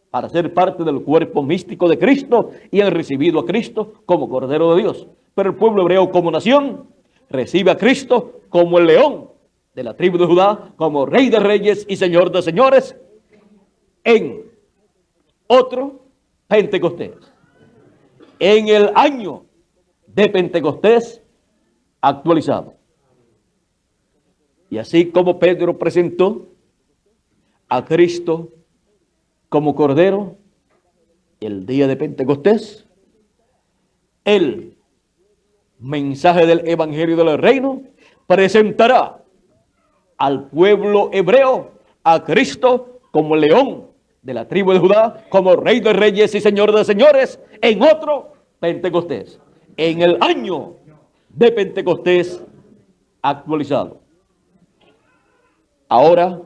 para ser parte del cuerpo místico de Cristo y han recibido a Cristo como Cordero de Dios. Pero el pueblo hebreo como nación recibe a Cristo como el león de la tribu de Judá, como rey de reyes y señor de señores en otro Pentecostés. En el año de Pentecostés actualizado. Y así como Pedro presentó a Cristo como Cordero el día de Pentecostés, el mensaje del evangelio del reino, presentará al pueblo hebreo a Cristo como león de la tribu de Judá, como rey de reyes y señor de señores, en otro Pentecostés, en el año de Pentecostés actualizado. Ahora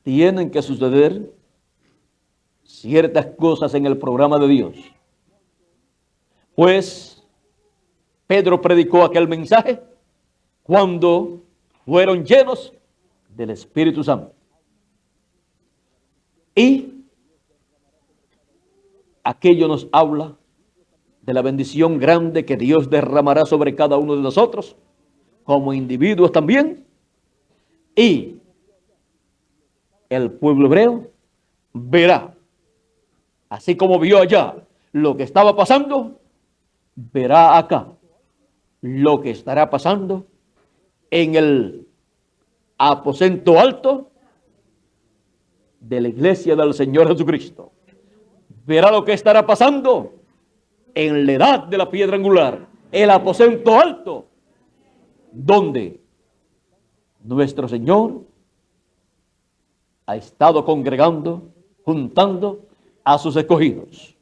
tienen que suceder ciertas cosas en el programa de Dios, pues Pedro predicó aquel mensaje cuando fueron llenos del Espíritu Santo. Y aquello nos habla de la bendición grande que Dios derramará sobre cada uno de nosotros, como individuos también. Y el pueblo hebreo verá, así como vio allá lo que estaba pasando, verá acá lo que estará pasando en el aposento alto de la iglesia del Señor Jesucristo. Verá lo que estará pasando en la edad de la piedra angular, el aposento alto, donde nuestro Señor ha estado congregando, juntando a sus escogidos.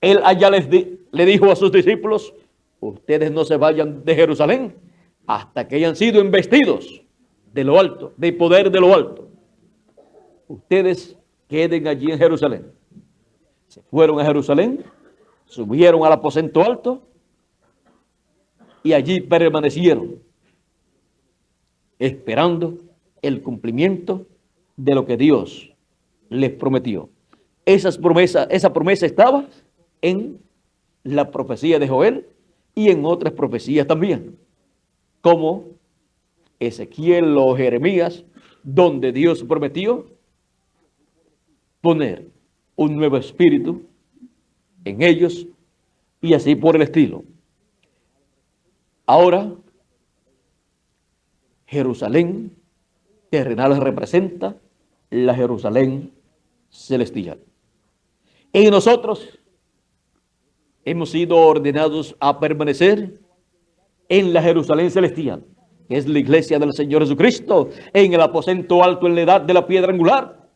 Él allá le dijo a sus discípulos: ustedes no se vayan de Jerusalén hasta que hayan sido investidos de lo alto, del poder de lo alto. Ustedes queden allí en Jerusalén. Se fueron a Jerusalén, subieron al aposento alto y allí permanecieron, esperando el cumplimiento de lo que Dios les prometió. Esa promesa estaba en la profecía de Joel y en otras profecías también, como Ezequiel o Jeremías, donde Dios prometió poner un nuevo espíritu en ellos y así por el estilo. Ahora, Jerusalén terrenal representa la Jerusalén celestial. Y nosotros hemos sido ordenados a permanecer en la Jerusalén celestial, que es la iglesia del Señor Jesucristo, en el aposento alto en la edad de la piedra angular,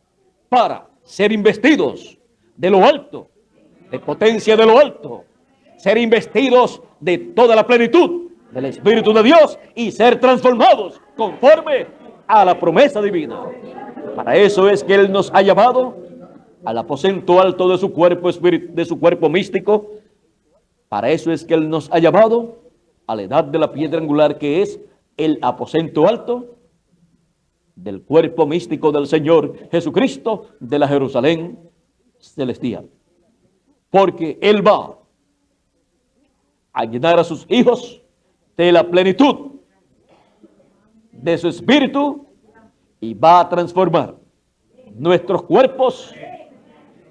para ser investidos de lo alto, de potencia de lo alto, ser investidos de toda la plenitud del Espíritu de Dios y ser transformados conforme a la promesa divina. Para eso es que Él nos ha llamado al aposento alto de su cuerpo místico. Para eso es que Él nos ha llamado a la edad de la piedra angular, que es el aposento alto del cuerpo místico del Señor Jesucristo, de la Jerusalén celestial. Porque Él va a llenar a sus hijos de la plenitud de su espíritu y va a transformar nuestros cuerpos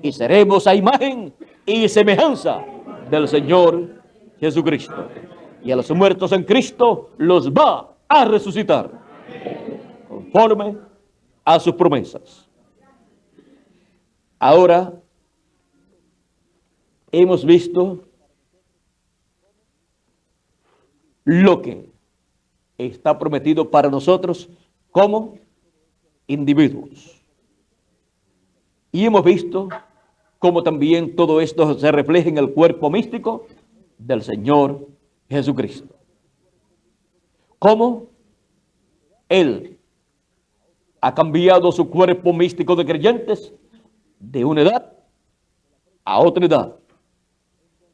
y seremos a imagen y semejanza del Señor Jesucristo. Y a los muertos en Cristo los va a resucitar conforme a sus promesas. Ahora hemos visto lo que está prometido para nosotros como individuos. Y hemos visto cómo también todo esto se refleja en el cuerpo místico del Señor Jesucristo. Cómo Él ha cambiado su cuerpo místico de creyentes de una edad a otra edad,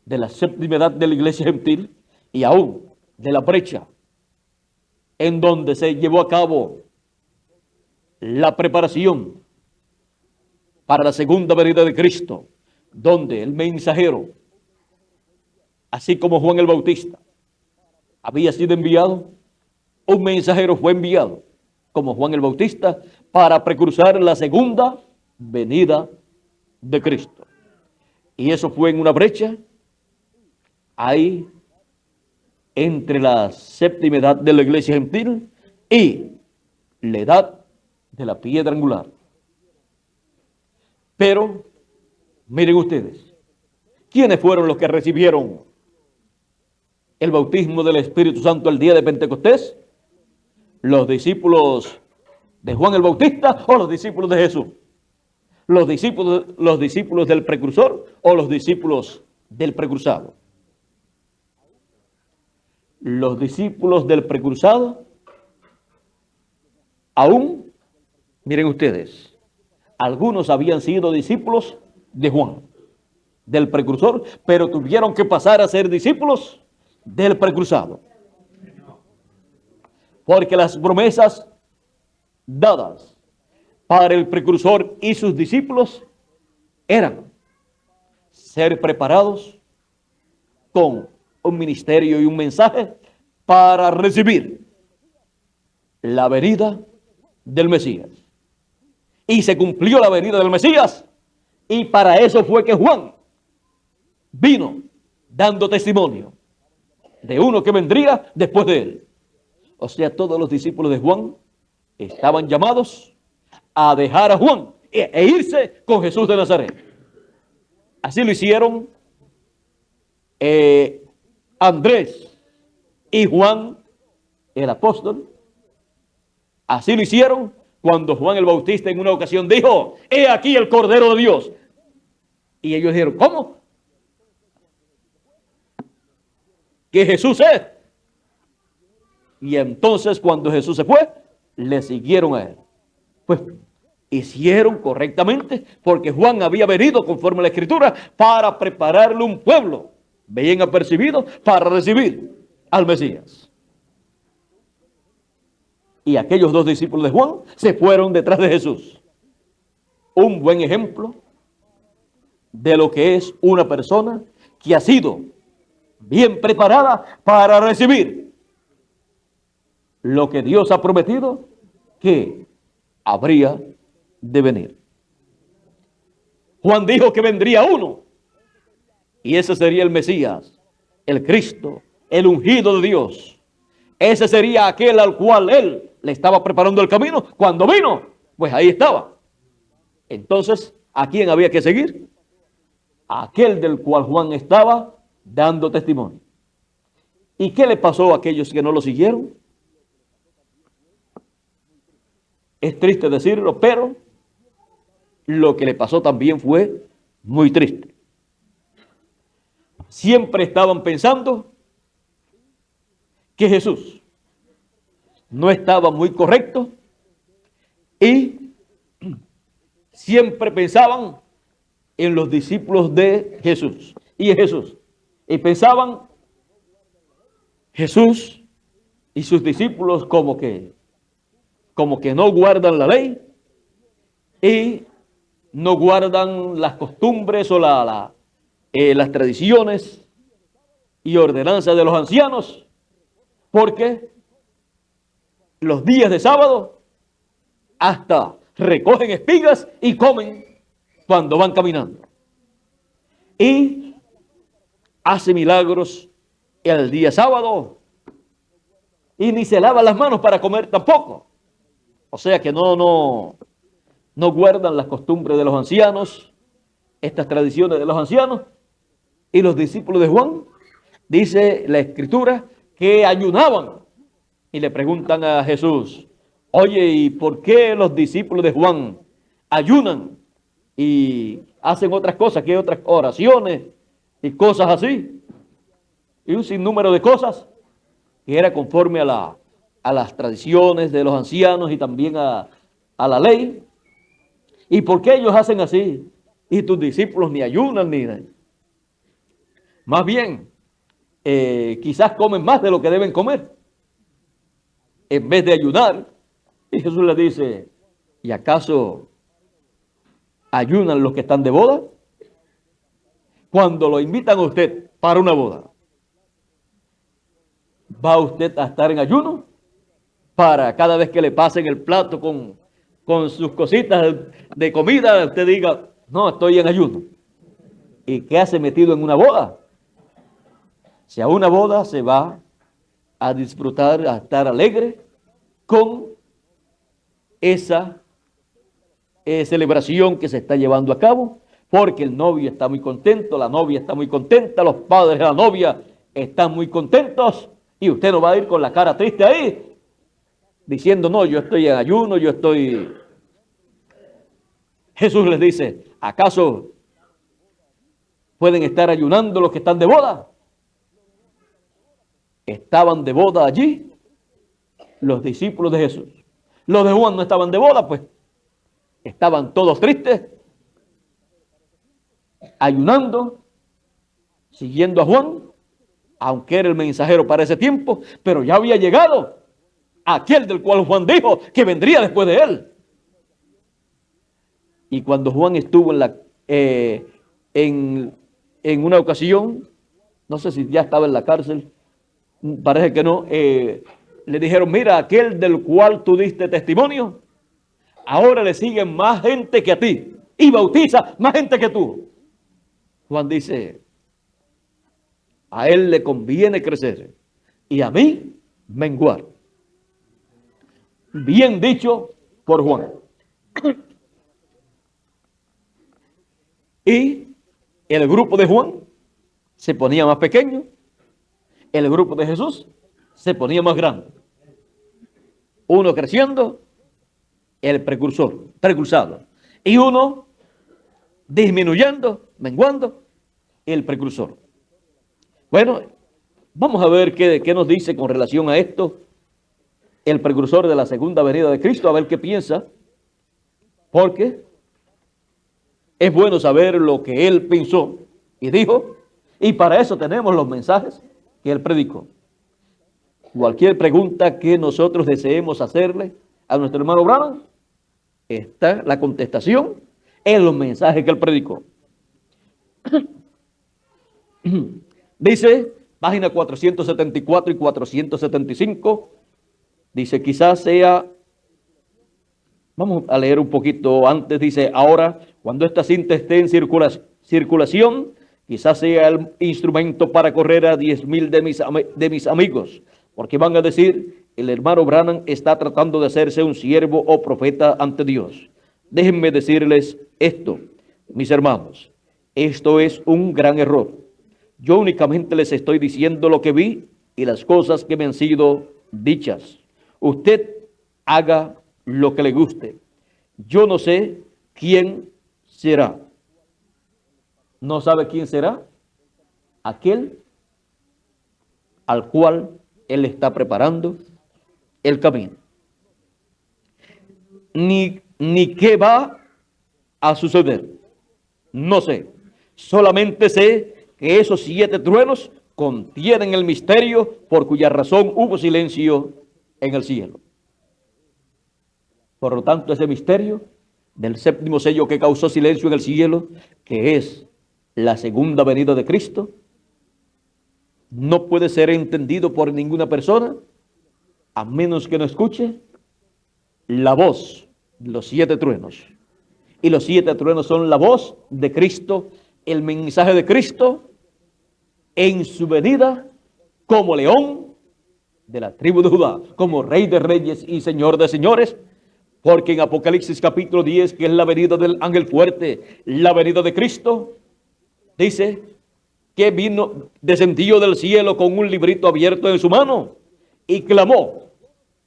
de la séptima edad de la iglesia gentil y aún de la brecha en donde se llevó a cabo la preparación para la segunda venida de Cristo, donde el mensajero, así como Juan el Bautista, había sido enviado, un mensajero fue enviado como Juan el Bautista para precursar la segunda venida de Cristo. Y eso fue en una brecha ahí entre la séptima edad de la iglesia gentil y la edad de la piedra angular. Pero miren ustedes, ¿Quiénes fueron los que recibieron el bautismo del Espíritu Santo el día de Pentecostés? ¿Los discípulos de Juan el Bautista o los discípulos de Jesús? ¿Los discípulos del precursor o los discípulos del precursado? Los discípulos del precursado, aún, miren ustedes, algunos habían sido discípulos de Juan, del precursor, pero tuvieron que pasar a ser discípulos del precursado. Porque las promesas dadas para el precursor y sus discípulos eran ser preparados con un ministerio y un mensaje para recibir la venida del Mesías. Y se cumplió la venida del Mesías, y para eso fue que Juan vino dando testimonio de uno que vendría después de él. O sea, todos los discípulos de Juan estaban llamados a dejar a Juan e irse con Jesús de Nazaret. Así lo hicieron Andrés y Juan el apóstol. Así lo hicieron cuando Juan el Bautista en una ocasión dijo: he aquí el Cordero de Dios. Y ellos dijeron: ¿cómo? Que Jesús es. Y entonces cuando Jesús se fue, le siguieron a él. Pues hicieron correctamente, porque Juan había venido conforme a la Escritura para prepararle un pueblo bien apercibido para recibir al Mesías. Y aquellos dos discípulos de Juan se fueron detrás de Jesús. Un buen ejemplo de lo que es una persona que ha sido bien preparada para recibir lo que Dios ha prometido que habría de venir. Juan dijo que vendría uno, y ese sería el Mesías, el Cristo, el ungido de Dios. Ese sería aquel al cual él le estaba preparando el camino. Cuando vino, pues ahí estaba. Entonces, ¿a quién había que seguir? A aquel del cual Juan estaba dando testimonio. ¿Y qué le pasó a aquellos que no lo siguieron? Es triste decirlo, pero lo que le pasó también fue muy triste. Siempre estaban pensando que Jesús no estaba muy correcto y siempre pensaban en los discípulos de Jesús y en Jesús. Y pensaban Jesús y sus discípulos como que no guardan la ley y no guardan las costumbres o las tradiciones y ordenanzas de los ancianos, porque los días de sábado hasta recogen espigas y comen cuando van caminando. Y hace milagros el día sábado y ni se lava las manos para comer tampoco. O sea que no guardan las costumbres de los ancianos, estas tradiciones de los ancianos. Y los discípulos de Juan, dice la Escritura, que ayunaban. Y le preguntan a Jesús: oye, ¿y por qué los discípulos de Juan ayunan y hacen otras cosas, que otras oraciones y cosas así? Y un sinnúmero de cosas que era conforme a las tradiciones de los ancianos y también a la ley. ¿Y por qué ellos hacen así? Y tus discípulos ni ayunan ni nada. Más bien, quizás comen más de lo que deben comer en vez de ayunar. Y Jesús le dice: ¿y acaso ayunan los que están de boda? Cuando lo invitan a usted para una boda, ¿va usted a estar en ayuno? Para cada vez que le pasen el plato con sus cositas de comida, usted diga: no, estoy en ayuno. ¿Y qué hace metido en una boda? Si a una boda se va a disfrutar, a estar alegre con esa celebración que se está llevando a cabo, porque el novio está muy contento, la novia está muy contenta, los padres de la novia están muy contentos, y usted no va a ir con la cara triste ahí, diciendo, no, yo estoy en ayuno, yo estoy... Jesús les dice, ¿acaso pueden estar ayunando los que están de boda? Estaban de boda allí los discípulos de Jesús. Los de Juan no estaban de boda, pues estaban todos tristes, ayunando, siguiendo a Juan, aunque era el mensajero para ese tiempo, pero ya había llegado aquel del cual Juan dijo que vendría después de él. Y cuando Juan estuvo en una ocasión, no sé si ya estaba en la cárcel, parece que no, le dijeron, mira, aquel del cual tú diste testimonio, ahora le siguen más gente que a ti y bautiza más gente que tú. Juan dice, a él le conviene crecer y a mí menguar. Bien dicho por Juan. Y el grupo de Juan se ponía más pequeño, el grupo de Jesús se ponía más grande. Uno creciendo, el precursado, y uno disminuyendo, menguando, el precursor. Bueno, vamos a ver qué nos dice con relación a esto el precursor de la segunda venida de Cristo, a ver qué piensa, porque es bueno saber lo que él pensó y dijo, y para eso tenemos los mensajes que él predicó. Cualquier pregunta que nosotros deseemos hacerle a nuestro hermano Branham, está la contestación en los mensajes que él predicó. Dice, página 474 y 475, dice, quizás sea, vamos a leer un poquito antes, dice, ahora, cuando esta cinta esté en circulación, quizás sea el instrumento para correr a 10,000 de mis amigos, porque van a decir, el hermano Branham está tratando de hacerse un siervo o profeta ante Dios. Déjenme decirles esto, mis hermanos, esto es un gran error. Yo únicamente les estoy diciendo lo que vi y las cosas que me han sido dichas. Usted haga lo que le guste. Yo no sé quién será. ¿No sabe quién será? Aquel al cual él está preparando el camino. Ni qué va a suceder. No sé. Solamente sé que esos 7 truenos contienen el misterio por cuya razón hubo silencio en el cielo. Por lo tanto, ese misterio del 7º sello que causó silencio en el cielo, que es la segunda venida de Cristo, no puede ser entendido por ninguna persona a menos que no escuche la voz de los 7 truenos. Y los 7 truenos son la voz de Cristo, el mensaje de Cristo en su venida como león de la tribu de Judá, como rey de reyes y señor de señores, porque en Apocalipsis capítulo 10, que es la venida del ángel fuerte, la venida de Cristo, dice que descendió del cielo con un librito abierto en su mano y clamó,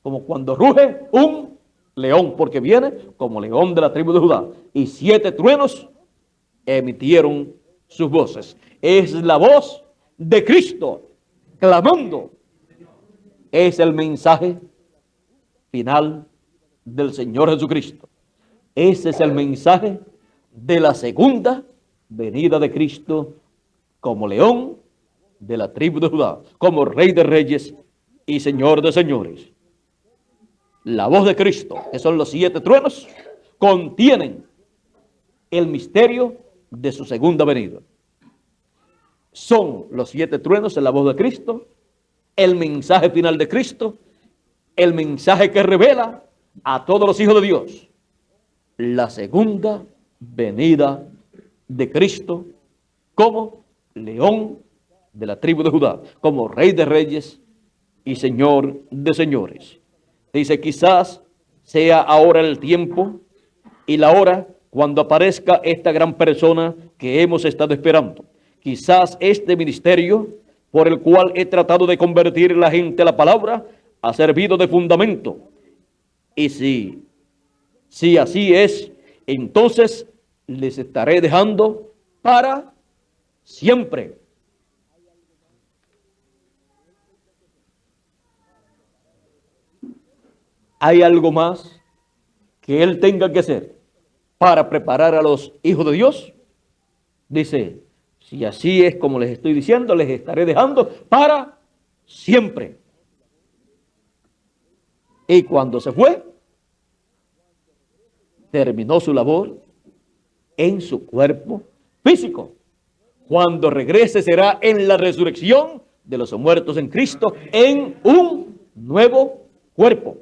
como cuando ruge un león, porque viene como león de la tribu de Judá, y 7 truenos emitieron sus voces. Es la voz de Cristo clamando. Es el mensaje final del Señor Jesucristo. Ese es el mensaje de la segunda venida de Cristo como león de la tribu de Judá, como rey de reyes y señor de señores. La voz de Cristo, que son los 7 truenos, contienen el misterio de su segunda venida. Son los 7 truenos en la voz de Cristo, el mensaje final de Cristo, el mensaje que revela a todos los hijos de Dios la segunda venida de Cristo como león de la tribu de Judá, como rey de reyes y señor de señores. Dice, quizás sea ahora el tiempo y la hora cuando aparezca esta gran persona que hemos estado esperando. Quizás este ministerio por el cual he tratado de convertir a la gente a la palabra ha servido de fundamento. Y si así es, entonces les estaré dejando para siempre. ¿Hay algo más que él tenga que hacer para preparar a los hijos de Dios? Dice, si así es como les estoy diciendo, les estaré dejando para siempre. Y cuando se fue, terminó su labor en su cuerpo físico. Cuando regrese será en la resurrección de los muertos en Cristo, en un nuevo cuerpo.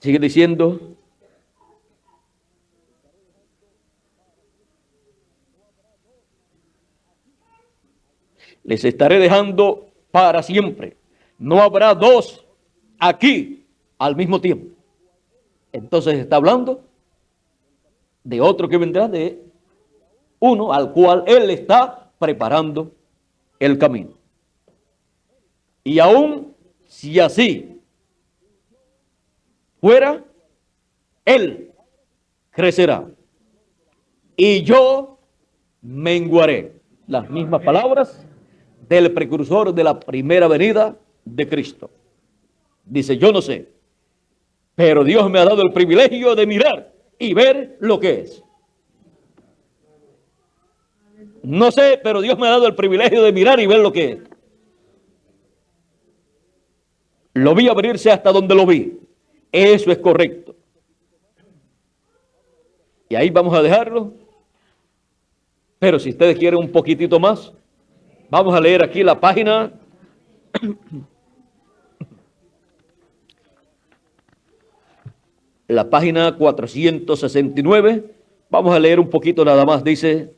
Sigue diciendo, les estaré dejando para siempre. No habrá dos aquí al mismo tiempo. Entonces está hablando de otro que vendrá, de uno al cual él está preparando el camino. Y aún si así fuera, él crecerá y yo menguaré. Las mismas palabras del precursor de la primera venida de Cristo. Dice, yo no sé, pero Dios me ha dado el privilegio de mirar y ver lo que es. No sé, pero Dios me ha dado el privilegio de mirar y ver lo que es. Lo vi abrirse hasta donde lo vi. Eso es correcto. Y ahí vamos a dejarlo. Pero si ustedes quieren un poquitito más, vamos a leer aquí la página. La página 469. Vamos a leer un poquito nada más. Dice,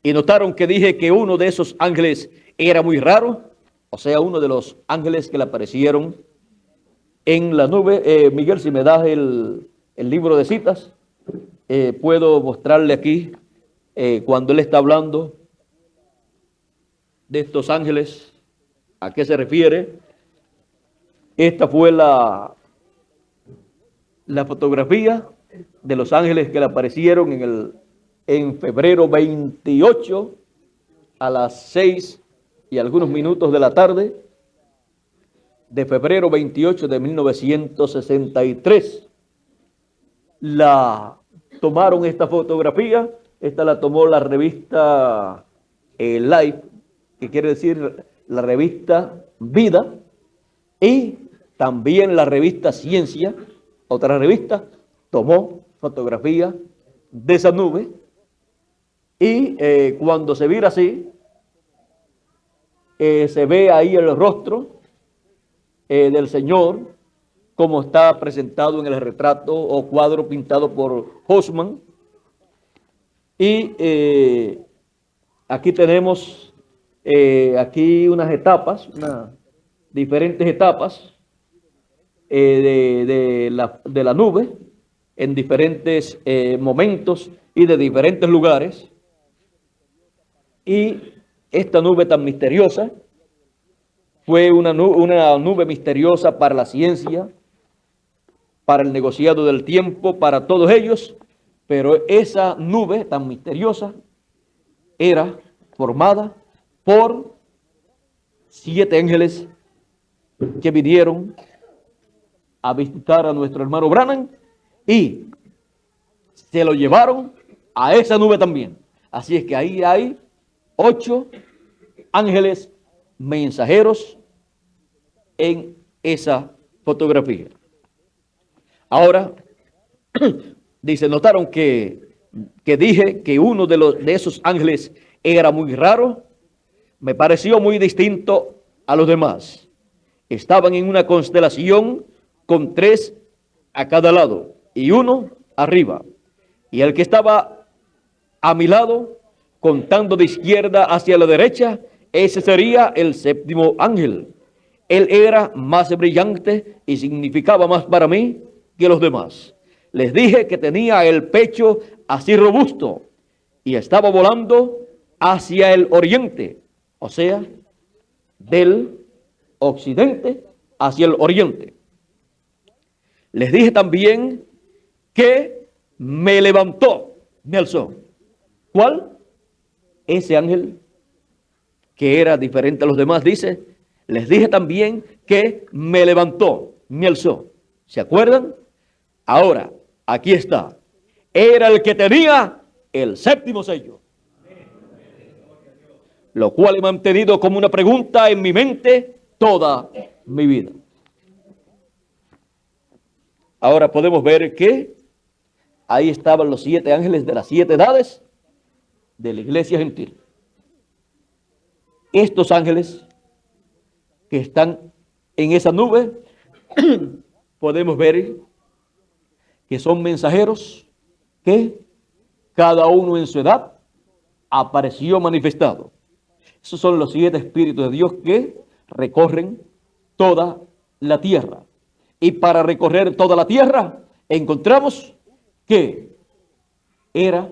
y notaron que dije que uno de esos ángeles era muy raro. O sea, uno de los ángeles que le aparecieron en la nube. Miguel, si me das el libro de citas, puedo mostrarle aquí cuando él está hablando de estos ángeles, ¿a qué se refiere? Esta fue la fotografía de los ángeles que le aparecieron en febrero 28 a las 6 y algunos minutos de la tarde de febrero 28 de 1963. Tomaron esta fotografía, esta la tomó la revista Life, que quiere decir la revista Vida, y también la revista Ciencia, otra revista, tomó fotografía de esa nube, y cuando se mira así, se ve ahí el rostro del Señor, como está presentado en el retrato o cuadro pintado por Haussmann. Y aquí tenemos aquí unas etapas, diferentes etapas de la nube en diferentes momentos y de diferentes lugares. Y esta nube tan misteriosa fue una nube misteriosa para la ciencia, para el negociado del tiempo, para todos ellos, pero esa nube tan misteriosa era formada por 7 ángeles que vinieron a visitar a nuestro hermano Branham y se lo llevaron a esa nube también. Así es que ahí hay 8 ángeles mensajeros en esa fotografía. Ahora, dice, notaron que dije que uno de esos ángeles era muy raro. Me pareció muy distinto a los demás. Estaban en una constelación con 3 a cada lado y 1 arriba. Y el que estaba a mi lado, contando de izquierda hacia la derecha, ese sería el 7º ángel. Él era más brillante y significaba más para mí que los demás. Les dije que tenía el pecho así robusto y estaba volando hacia el oriente, o sea, del occidente hacia el oriente. Les dije también que me levantó, me alzó. ¿Cuál? Ese ángel que era diferente a los demás, dice, les dije también que me levantó, me alzó. ¿Se acuerdan? Ahora, aquí está. Era el que tenía el séptimo sello. Lo cual he mantenido como una pregunta en mi mente toda mi vida. Ahora podemos ver que ahí estaban los 7 ángeles de las 7 edades de la iglesia gentil. Estos ángeles que están en esa nube, podemos ver que son mensajeros que cada uno en su edad apareció manifestado. Esos son los 7 espíritus de Dios que recorren toda la tierra. Y para recorrer toda la tierra encontramos que era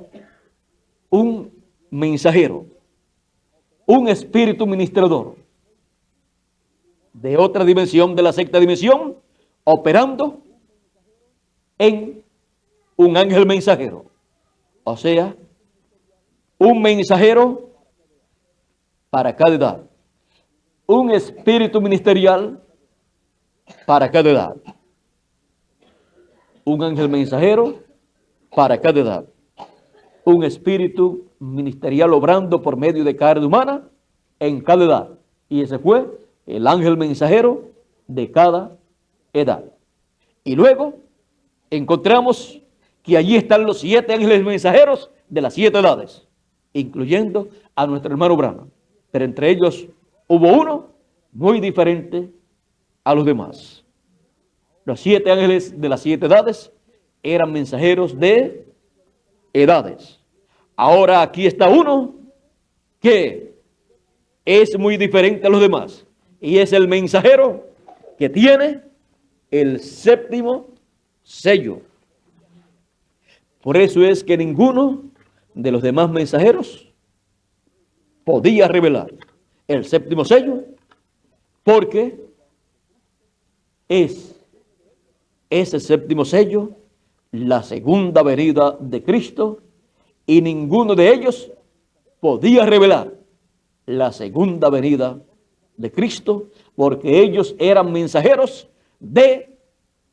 un mensajero, un espíritu ministrador de otra dimensión, de la sexta dimensión, operando en un ángel mensajero. O sea, un mensajero para cada edad, un espíritu ministerial para cada edad, un ángel mensajero para cada edad, un espíritu ministerial obrando por medio de carne humana en cada edad. Y ese fue el ángel mensajero de cada edad. Y luego encontramos que allí están los 7 ángeles mensajeros de las 7 edades, incluyendo a nuestro hermano Branham. Pero entre ellos hubo uno muy diferente a los demás. Los 7 ángeles de las 7 edades eran mensajeros de edades. Ahora aquí está uno que es muy diferente a los demás. Y es el mensajero que tiene el séptimo sello. Por eso es que ninguno de los demás mensajeros podía revelar el séptimo sello, porque es ese séptimo sello la segunda venida de Cristo, y ninguno de ellos podía revelar la segunda venida de Cristo, porque ellos eran mensajeros de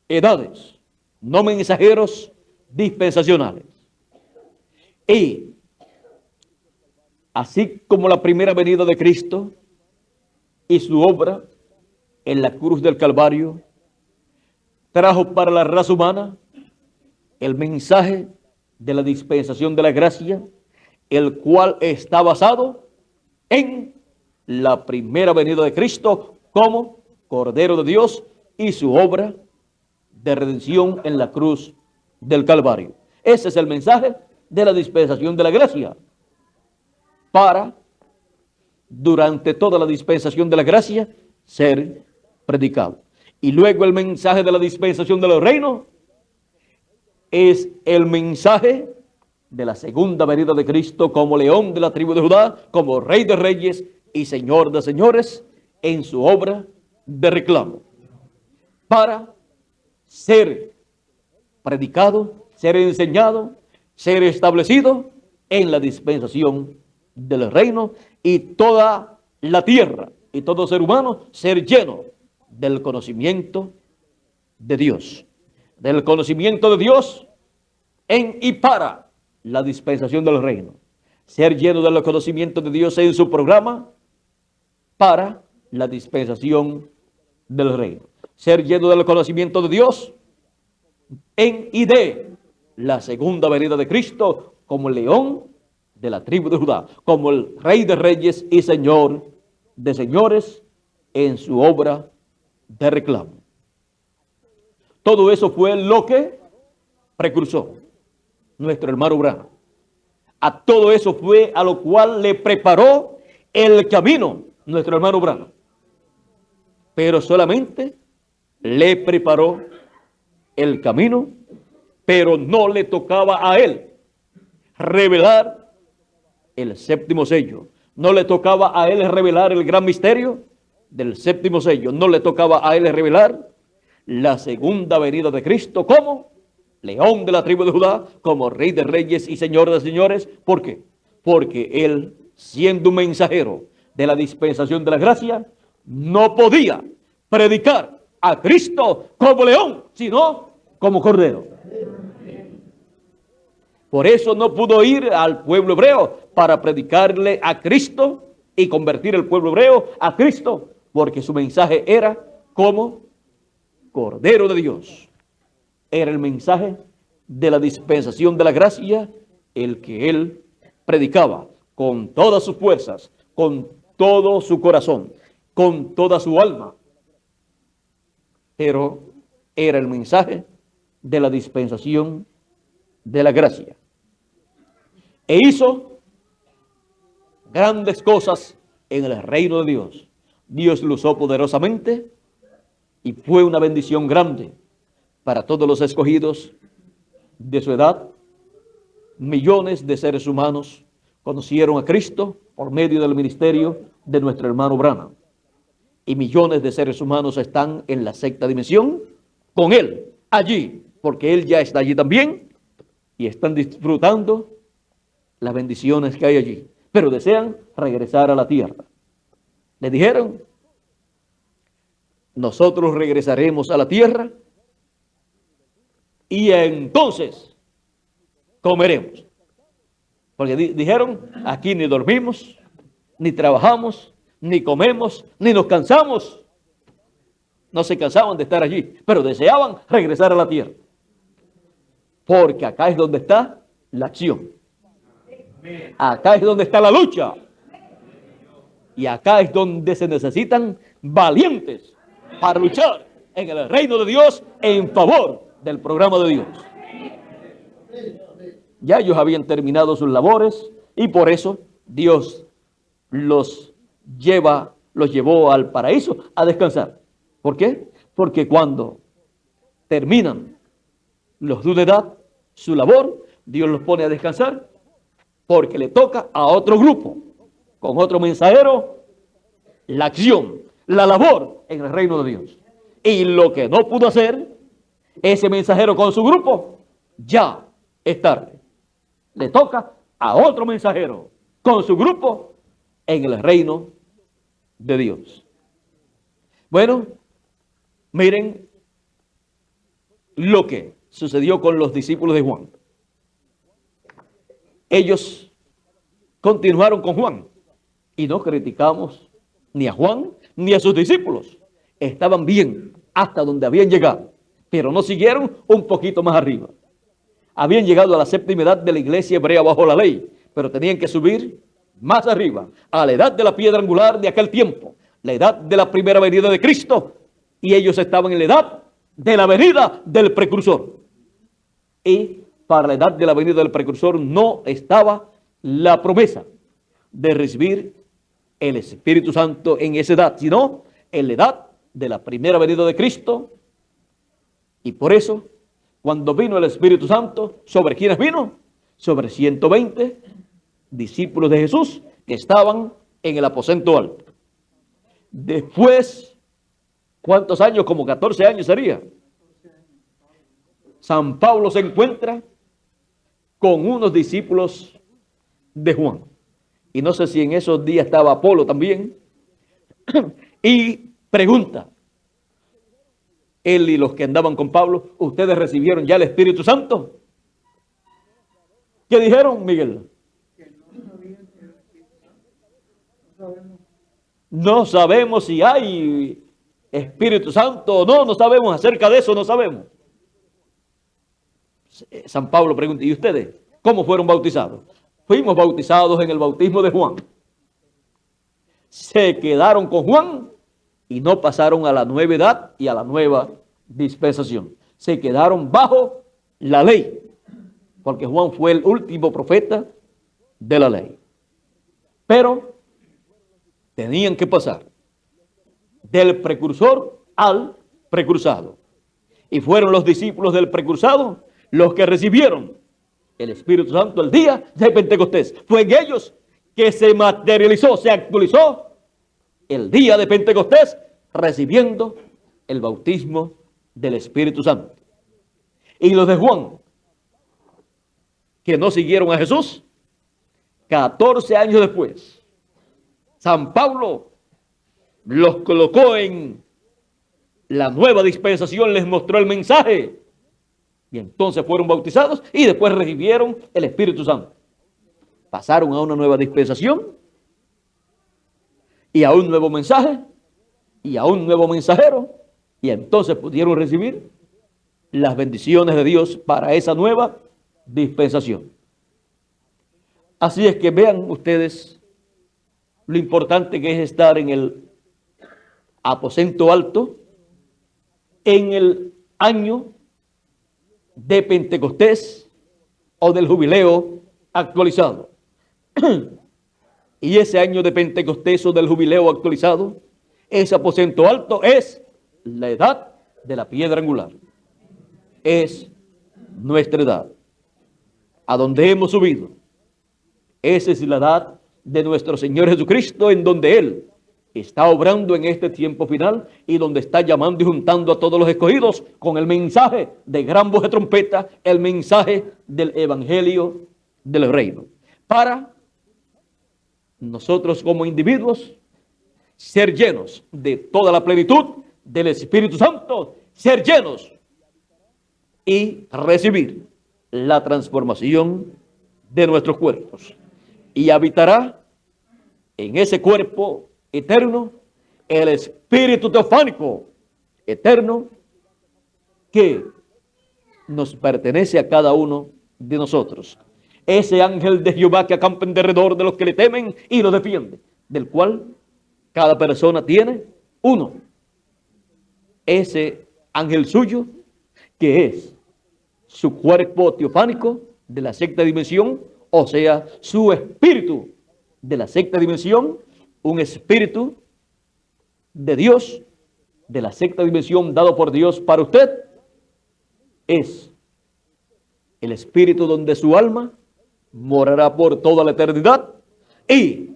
edades, no mensajeros dispensacionales. Y así como la primera venida de Cristo y su obra en la cruz del Calvario trajo para la raza humana el mensaje de la dispensación de la gracia, el cual está basado en la primera venida de Cristo como Cordero de Dios y su obra de redención en la cruz del Calvario. Ese es el mensaje de la dispensación de la gracia, para durante toda la dispensación de la gracia ser predicado. Y luego el mensaje de la dispensación de los reinos es el mensaje de la segunda venida de Cristo como león de la tribu de Judá, como rey de reyes y señor de señores en su obra de reclamo, para ser predicado, ser enseñado, ser establecido en la dispensación del reino, y toda la tierra y todo ser humano ser lleno del conocimiento de Dios, del conocimiento de Dios en y para la dispensación del reino, ser lleno del conocimiento de Dios en su programa para la dispensación del reino, ser lleno del conocimiento de Dios en y de la segunda venida de Cristo como león de la tribu de Judá, como el rey de reyes y señor de señores en su obra de reclamo. Todo eso fue lo que precursó nuestro hermano Branham. A todo eso fue a lo cual le preparó el camino nuestro hermano Branham. pero solamente le preparó el camino, pero no le tocaba a él revelar el séptimo sello. No le tocaba a él revelar el gran misterio del séptimo sello. No le tocaba a él revelar la segunda venida de Cristo como León de la tribu de Judá, como Rey de reyes y Señor de señores. ¿Por qué? Porque él, siendo un mensajero de la dispensación de la gracia, no podía predicar a Cristo como león, sino como cordero. Por eso no pudo ir al pueblo hebreo para predicarle a Cristo y convertir el pueblo hebreo a Cristo, porque su mensaje era como Cordero de Dios. Era el mensaje de la dispensación de la gracia, el que él predicaba con todas sus fuerzas, con todo su corazón, con toda su alma. Pero era el mensaje de la dispensación de la gracia. E hizo grandes cosas en el reino de Dios. Dios lo usó poderosamente y fue una bendición grande para todos los escogidos de su edad. Millones de seres humanos conocieron a Cristo por medio del ministerio de nuestro hermano Branham. Y millones de seres humanos están en la sexta dimensión con él, allí, porque él ya está allí también y están disfrutando las bendiciones que hay allí, pero desean regresar a la tierra. Le dijeron: nosotros regresaremos a la tierra y entonces comeremos. Porque dijeron: aquí ni dormimos, ni trabajamos, ni comemos, ni nos cansamos. No se cansaban de estar allí, pero deseaban regresar a la tierra. Porque acá es donde está la acción. Acá es donde está la lucha. Y acá es donde se necesitan valientes para luchar en el reino de Dios en favor del programa de Dios. Ya ellos habían terminado sus labores y por eso Dios los llevó al paraíso a descansar. ¿Por qué? Porque cuando terminan los de una edad su labor, Dios los pone a descansar porque le toca a otro grupo, con otro mensajero, la acción, la labor en el reino de Dios. Y lo que no pudo hacer ese mensajero con su grupo, ya es tarde. Le toca a otro mensajero con su grupo en el reino de Dios. Bueno, miren lo que sucedió con los discípulos de Juan. Ellos continuaron con Juan y no criticamos ni a Juan ni a sus discípulos. Estaban bien hasta donde habían llegado, pero no siguieron un poquito más arriba. Habían llegado a la séptima edad de la iglesia hebrea bajo la ley, pero tenían que subir más arriba, a la edad de la piedra angular de aquel tiempo, la edad de la primera venida de Cristo, y ellos estaban en la edad de la venida del precursor. Y para la edad de la venida del precursor no estaba la promesa de recibir el Espíritu Santo en esa edad, sino en la edad de la primera venida de Cristo. Y por eso, cuando vino el Espíritu Santo, ¿sobre quiénes vino? Sobre 120 discípulos de Jesús que estaban en el aposento alto. Después, ¿cuántos años? Como 14 años sería. San Pablo se encuentra con unos discípulos de Juan. Y no sé si en esos días estaba Apolo también. Y pregunta, él y los que andaban con Pablo: ¿ustedes recibieron ya el Espíritu Santo? ¿Qué dijeron, Miguel? No sabemos si hay Espíritu Santo o no, no sabemos acerca de eso, no sabemos. San Pablo pregunta: ¿y ustedes cómo fueron bautizados? Fuimos bautizados en el bautismo de Juan. Se quedaron con Juan y no pasaron a la nueva edad y a la nueva dispensación. Se quedaron bajo la ley, porque Juan fue el último profeta de la ley. Pero tenían que pasar del precursor al precursado. Y fueron los discípulos del precursado los que recibieron el Espíritu Santo el día de Pentecostés. Fue en ellos que se materializó, se actualizó el día de Pentecostés, recibiendo el bautismo del Espíritu Santo. Y los de Juan, que no siguieron a Jesús, 14 años después, San Pablo los colocó en la nueva dispensación, les mostró el mensaje, y entonces fueron bautizados y después recibieron el Espíritu Santo. Pasaron a una nueva dispensación y a un nuevo mensaje y a un nuevo mensajero, y entonces pudieron recibir las bendiciones de Dios para esa nueva dispensación. Así es que vean ustedes lo importante que es estar en el aposento alto en el año de Pentecostés o del jubileo actualizado. Y ese año de Pentecostés o del jubileo actualizado, ese aposento alto es la edad de la piedra angular. Es nuestra edad, a donde hemos subido. Esa es la edad de nuestro Señor Jesucristo, en donde Él está obrando en este tiempo final y donde está llamando y juntando a todos los escogidos con el mensaje de gran voz de trompeta, el mensaje del evangelio del reino. Para nosotros como individuos ser llenos de toda la plenitud del Espíritu Santo, ser llenos y recibir la transformación de nuestros cuerpos. Y habitará en ese cuerpo eterno el Espíritu teofánico eterno que nos pertenece a cada uno de nosotros. Ese ángel de Jehová que acampa en derredor de los que le temen y lo defiende, del cual cada persona tiene uno. Ese ángel suyo que es su cuerpo teofánico de la sexta dimensión, o sea, su espíritu de la sexta dimensión, un espíritu de Dios de la sexta dimensión dado por Dios para usted, es el espíritu donde su alma morará por toda la eternidad. Y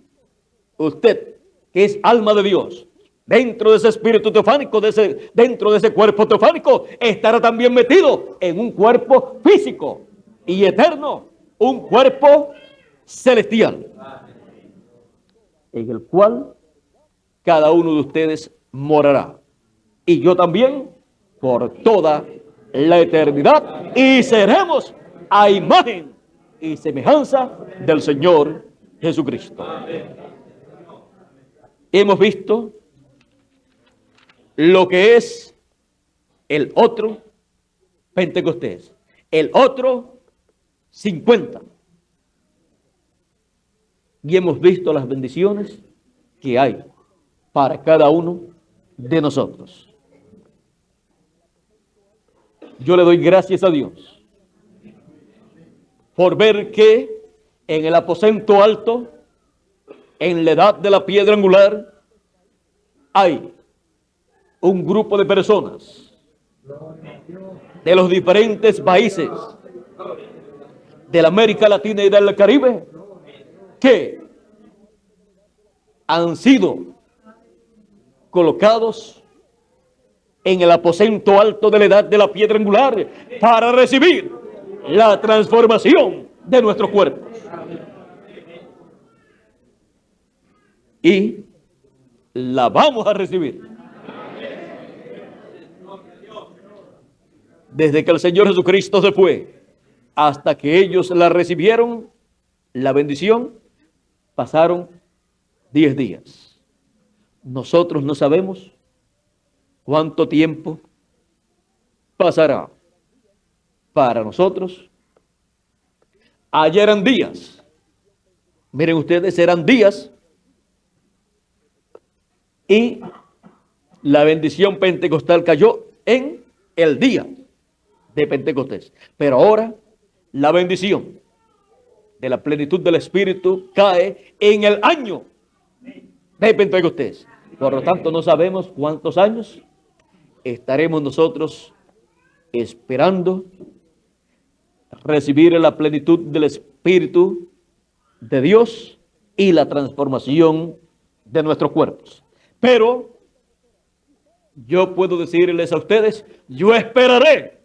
usted, que es alma de Dios, dentro de ese espíritu teofánico, dentro de ese cuerpo teofánico, estará también metido en un cuerpo físico y eterno, un cuerpo celestial, en el cual cada uno de ustedes morará. Y yo también por toda la eternidad, y seremos a imagen y semejanza del Señor Jesucristo. Hemos visto lo que es el otro Pentecostés, el otro 50. Y hemos visto las bendiciones que hay para cada uno de nosotros. Yo le doy gracias a Dios por ver que en el aposento alto, en la edad de la piedra angular, hay un grupo de personas de los diferentes países de la América Latina y del Caribe que han sido colocados en el aposento alto de la edad de la piedra angular para recibir la transformación de nuestros cuerpos. Y la vamos a recibir. Desde que el Señor Jesucristo se fue hasta que ellos la recibieron, la bendición, pasaron 10 días. Nosotros no sabemos cuánto tiempo pasará. Para nosotros, ayer eran días. Miren ustedes, eran días. Y la bendición pentecostal cayó en el día de Pentecostés. Pero ahora la bendición de la plenitud del Espíritu cae en el año de Pentecostés. Por lo tanto, no sabemos cuántos años estaremos nosotros esperando recibir la plenitud del Espíritu de Dios y la transformación de nuestros cuerpos. Pero yo puedo decirles a ustedes, yo esperaré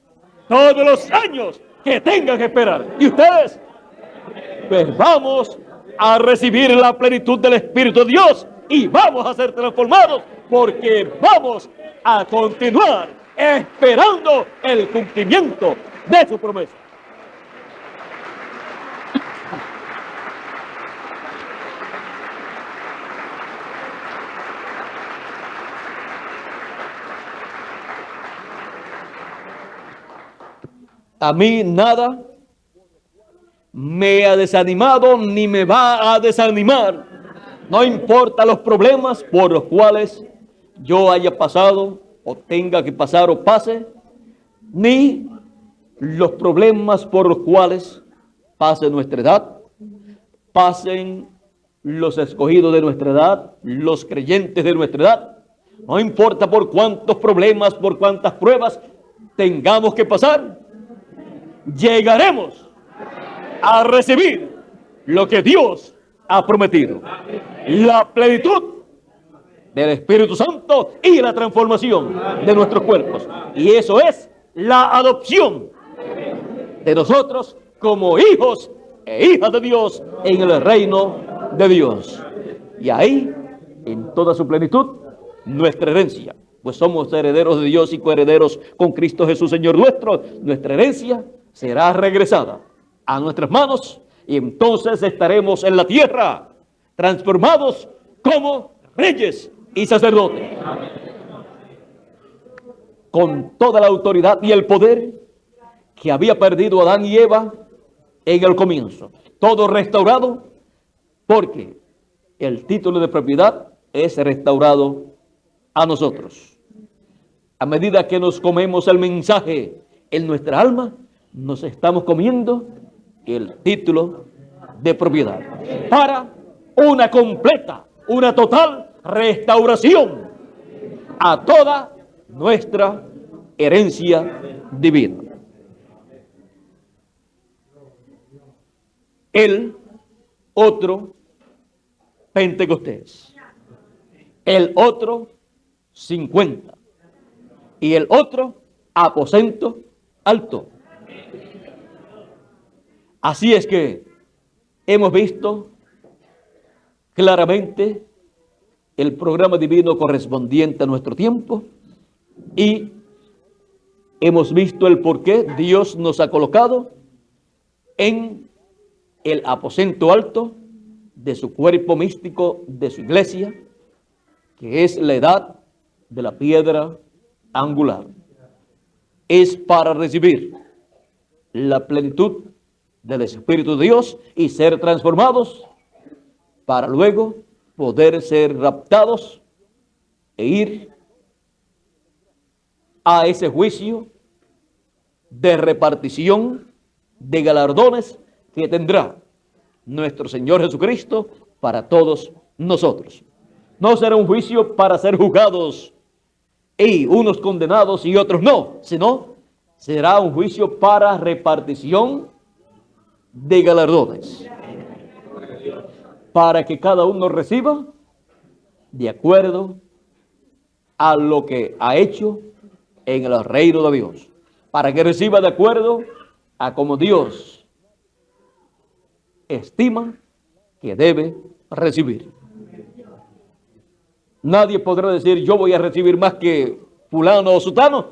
todos los años que tengan que esperar. Y ustedes, pues vamos a recibir la plenitud del Espíritu de Dios y vamos a ser transformados porque vamos a continuar esperando el cumplimiento de su promesa. A mí nada me ha desanimado ni me va a desanimar. No importa los problemas por los cuales yo haya pasado o tenga que pasar o pase, ni los problemas por los cuales pase nuestra edad, pasen los escogidos de nuestra edad, los creyentes de nuestra edad. No importa por cuántos problemas, por cuántas pruebas tengamos que pasar, llegaremos a recibir lo que Dios ha prometido. La plenitud del Espíritu Santo y la transformación de nuestros cuerpos. Y eso es la adopción de nosotros como hijos e hijas de Dios en el reino de Dios. Y ahí, en toda su plenitud, nuestra herencia. Pues somos herederos de Dios y coherederos con Cristo Jesús, Señor nuestro. Nuestra herencia será regresada a nuestras manos y entonces estaremos en la tierra transformados como reyes y sacerdotes, con toda la autoridad y el poder que había perdido Adán y Eva en el comienzo. Todo restaurado porque el título de propiedad es restaurado a nosotros. A medida que nos comemos el mensaje en nuestra alma, nos estamos comiendo el título de propiedad para una completa, una total restauración a toda nuestra herencia divina. El otro Pentecostés, el otro 50 y el otro aposento alto. Así es que hemos visto claramente el programa divino correspondiente a nuestro tiempo y hemos visto el por qué Dios nos ha colocado en el aposento alto de su cuerpo místico, de su iglesia, que es la edad de la piedra angular. Es para recibir la plenitud del Espíritu de Dios y ser transformados para luego poder ser raptados e ir a ese juicio de repartición de galardones que tendrá nuestro Señor Jesucristo para todos nosotros. No será un juicio para ser juzgados y unos condenados y otros no, sino será un juicio para repartición de galardones, para que cada uno reciba de acuerdo a lo que ha hecho en el reino de Dios, para que reciba de acuerdo a como Dios estima que debe recibir. Nadie podrá decir yo voy a recibir más que fulano o sutano.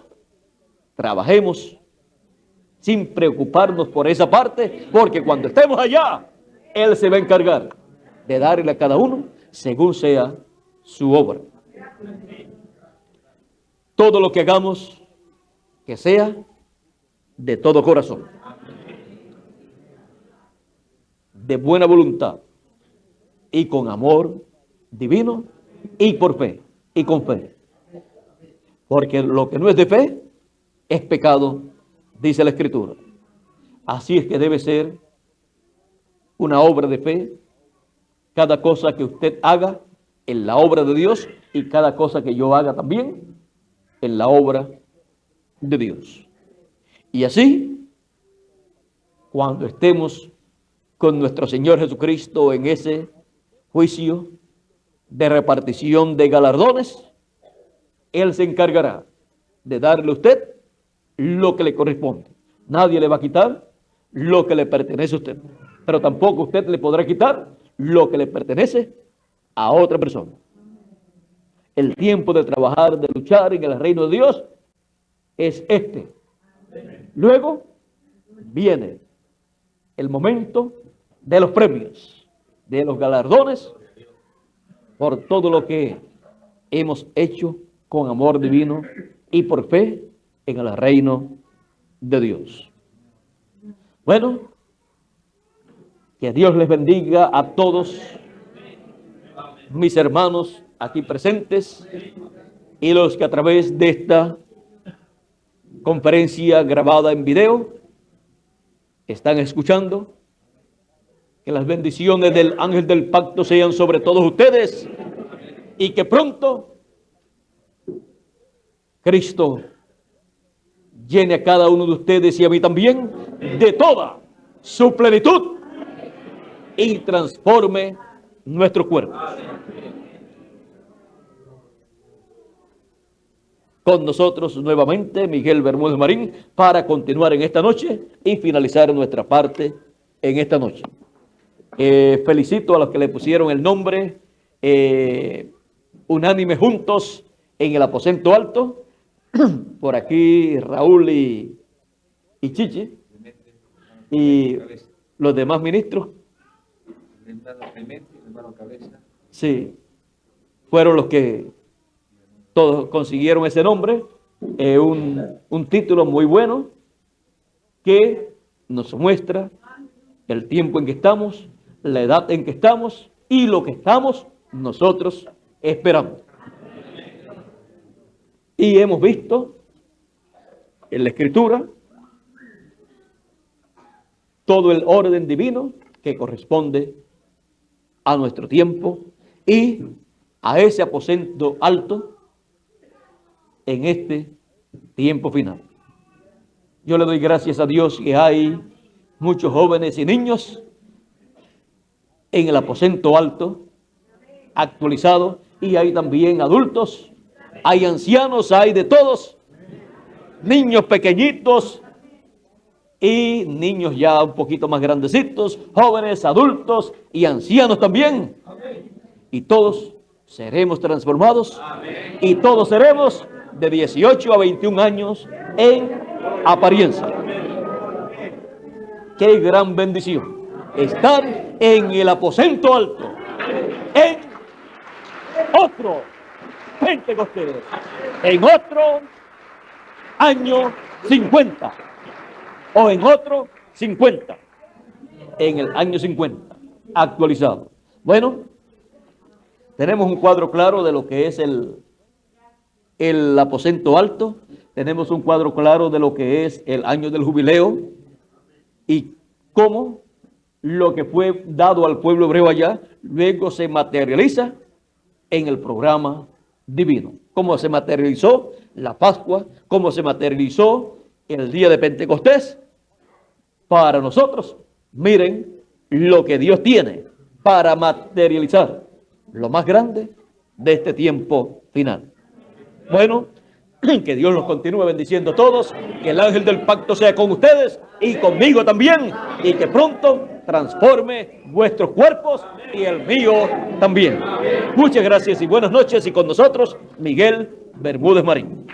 Trabajemos sin preocuparnos por esa parte, porque cuando estemos allá, Él se va a encargar de darle a cada uno según sea su obra. Todo lo que hagamos, que sea de todo corazón, de buena voluntad y con amor divino y por fe y con fe. Porque lo que no es de fe es pecado, dice la Escritura. Así es que debe ser una obra de fe cada cosa que usted haga en la obra de Dios y cada cosa que yo haga también en la obra de Dios. Y así, cuando estemos con nuestro Señor Jesucristo en ese juicio de repartición de galardones, Él se encargará de darle a usted lo que le corresponde. Nadie le va a quitar lo que le pertenece a usted, pero tampoco usted le podrá quitar lo que le pertenece a otra persona. El tiempo de trabajar, de luchar en el reino de Dios es este. Luego viene el momento de los premios, de los galardones por todo lo que hemos hecho con amor divino y por fe en el reino de Dios. Bueno, que Dios les bendiga a todos mis hermanos aquí presentes y los que a través de esta conferencia grabada en video están escuchando. Que las bendiciones del ángel del pacto sean sobre todos ustedes y que pronto Cristo llene a cada uno de ustedes y a mí también de toda su plenitud y transforme nuestro cuerpo. Con nosotros nuevamente Miguel Bermúdez Marín para continuar en esta noche y finalizar nuestra parte en esta noche. Felicito a los que le pusieron el nombre unánime juntos en el aposento alto. Por aquí Raúl y Chichi y los demás ministros. Sí, fueron los que todos consiguieron ese nombre. Un título muy bueno que nos muestra el tiempo en que estamos, la edad en que estamos y lo que estamos nosotros esperando. Y hemos visto en la Escritura todo el orden divino que corresponde a nuestro tiempo y a ese aposento alto en este tiempo final. Yo le doy gracias a Dios que hay muchos jóvenes y niños en el aposento alto actualizado y hay también adultos, hay ancianos, hay de todos, niños pequeñitos y niños ya un poquito más grandecitos, jóvenes, adultos y ancianos también. Y todos seremos transformados y todos seremos de 18 a 21 años en apariencia. Qué gran bendición estar en el aposento alto, en otro Pentecostés, en otro año 50 o en otro 50, en el año 50 actualizado. Bueno, tenemos un cuadro claro de lo que es el aposento alto, tenemos un cuadro claro de lo que es el año del jubileo y cómo lo que fue dado al pueblo hebreo allá luego se materializa en el programa divino. Cómo se materializó la Pascua, cómo se materializó el día de Pentecostés. Para nosotros, miren lo que Dios tiene para materializar lo más grande de este tiempo final. Bueno, que Dios los continúe bendiciendo a todos, que el ángel del pacto sea con ustedes y conmigo también, y que pronto transforme vuestros cuerpos y el mío también. Muchas gracias y buenas noches, y con nosotros Miguel Bermúdez Marín.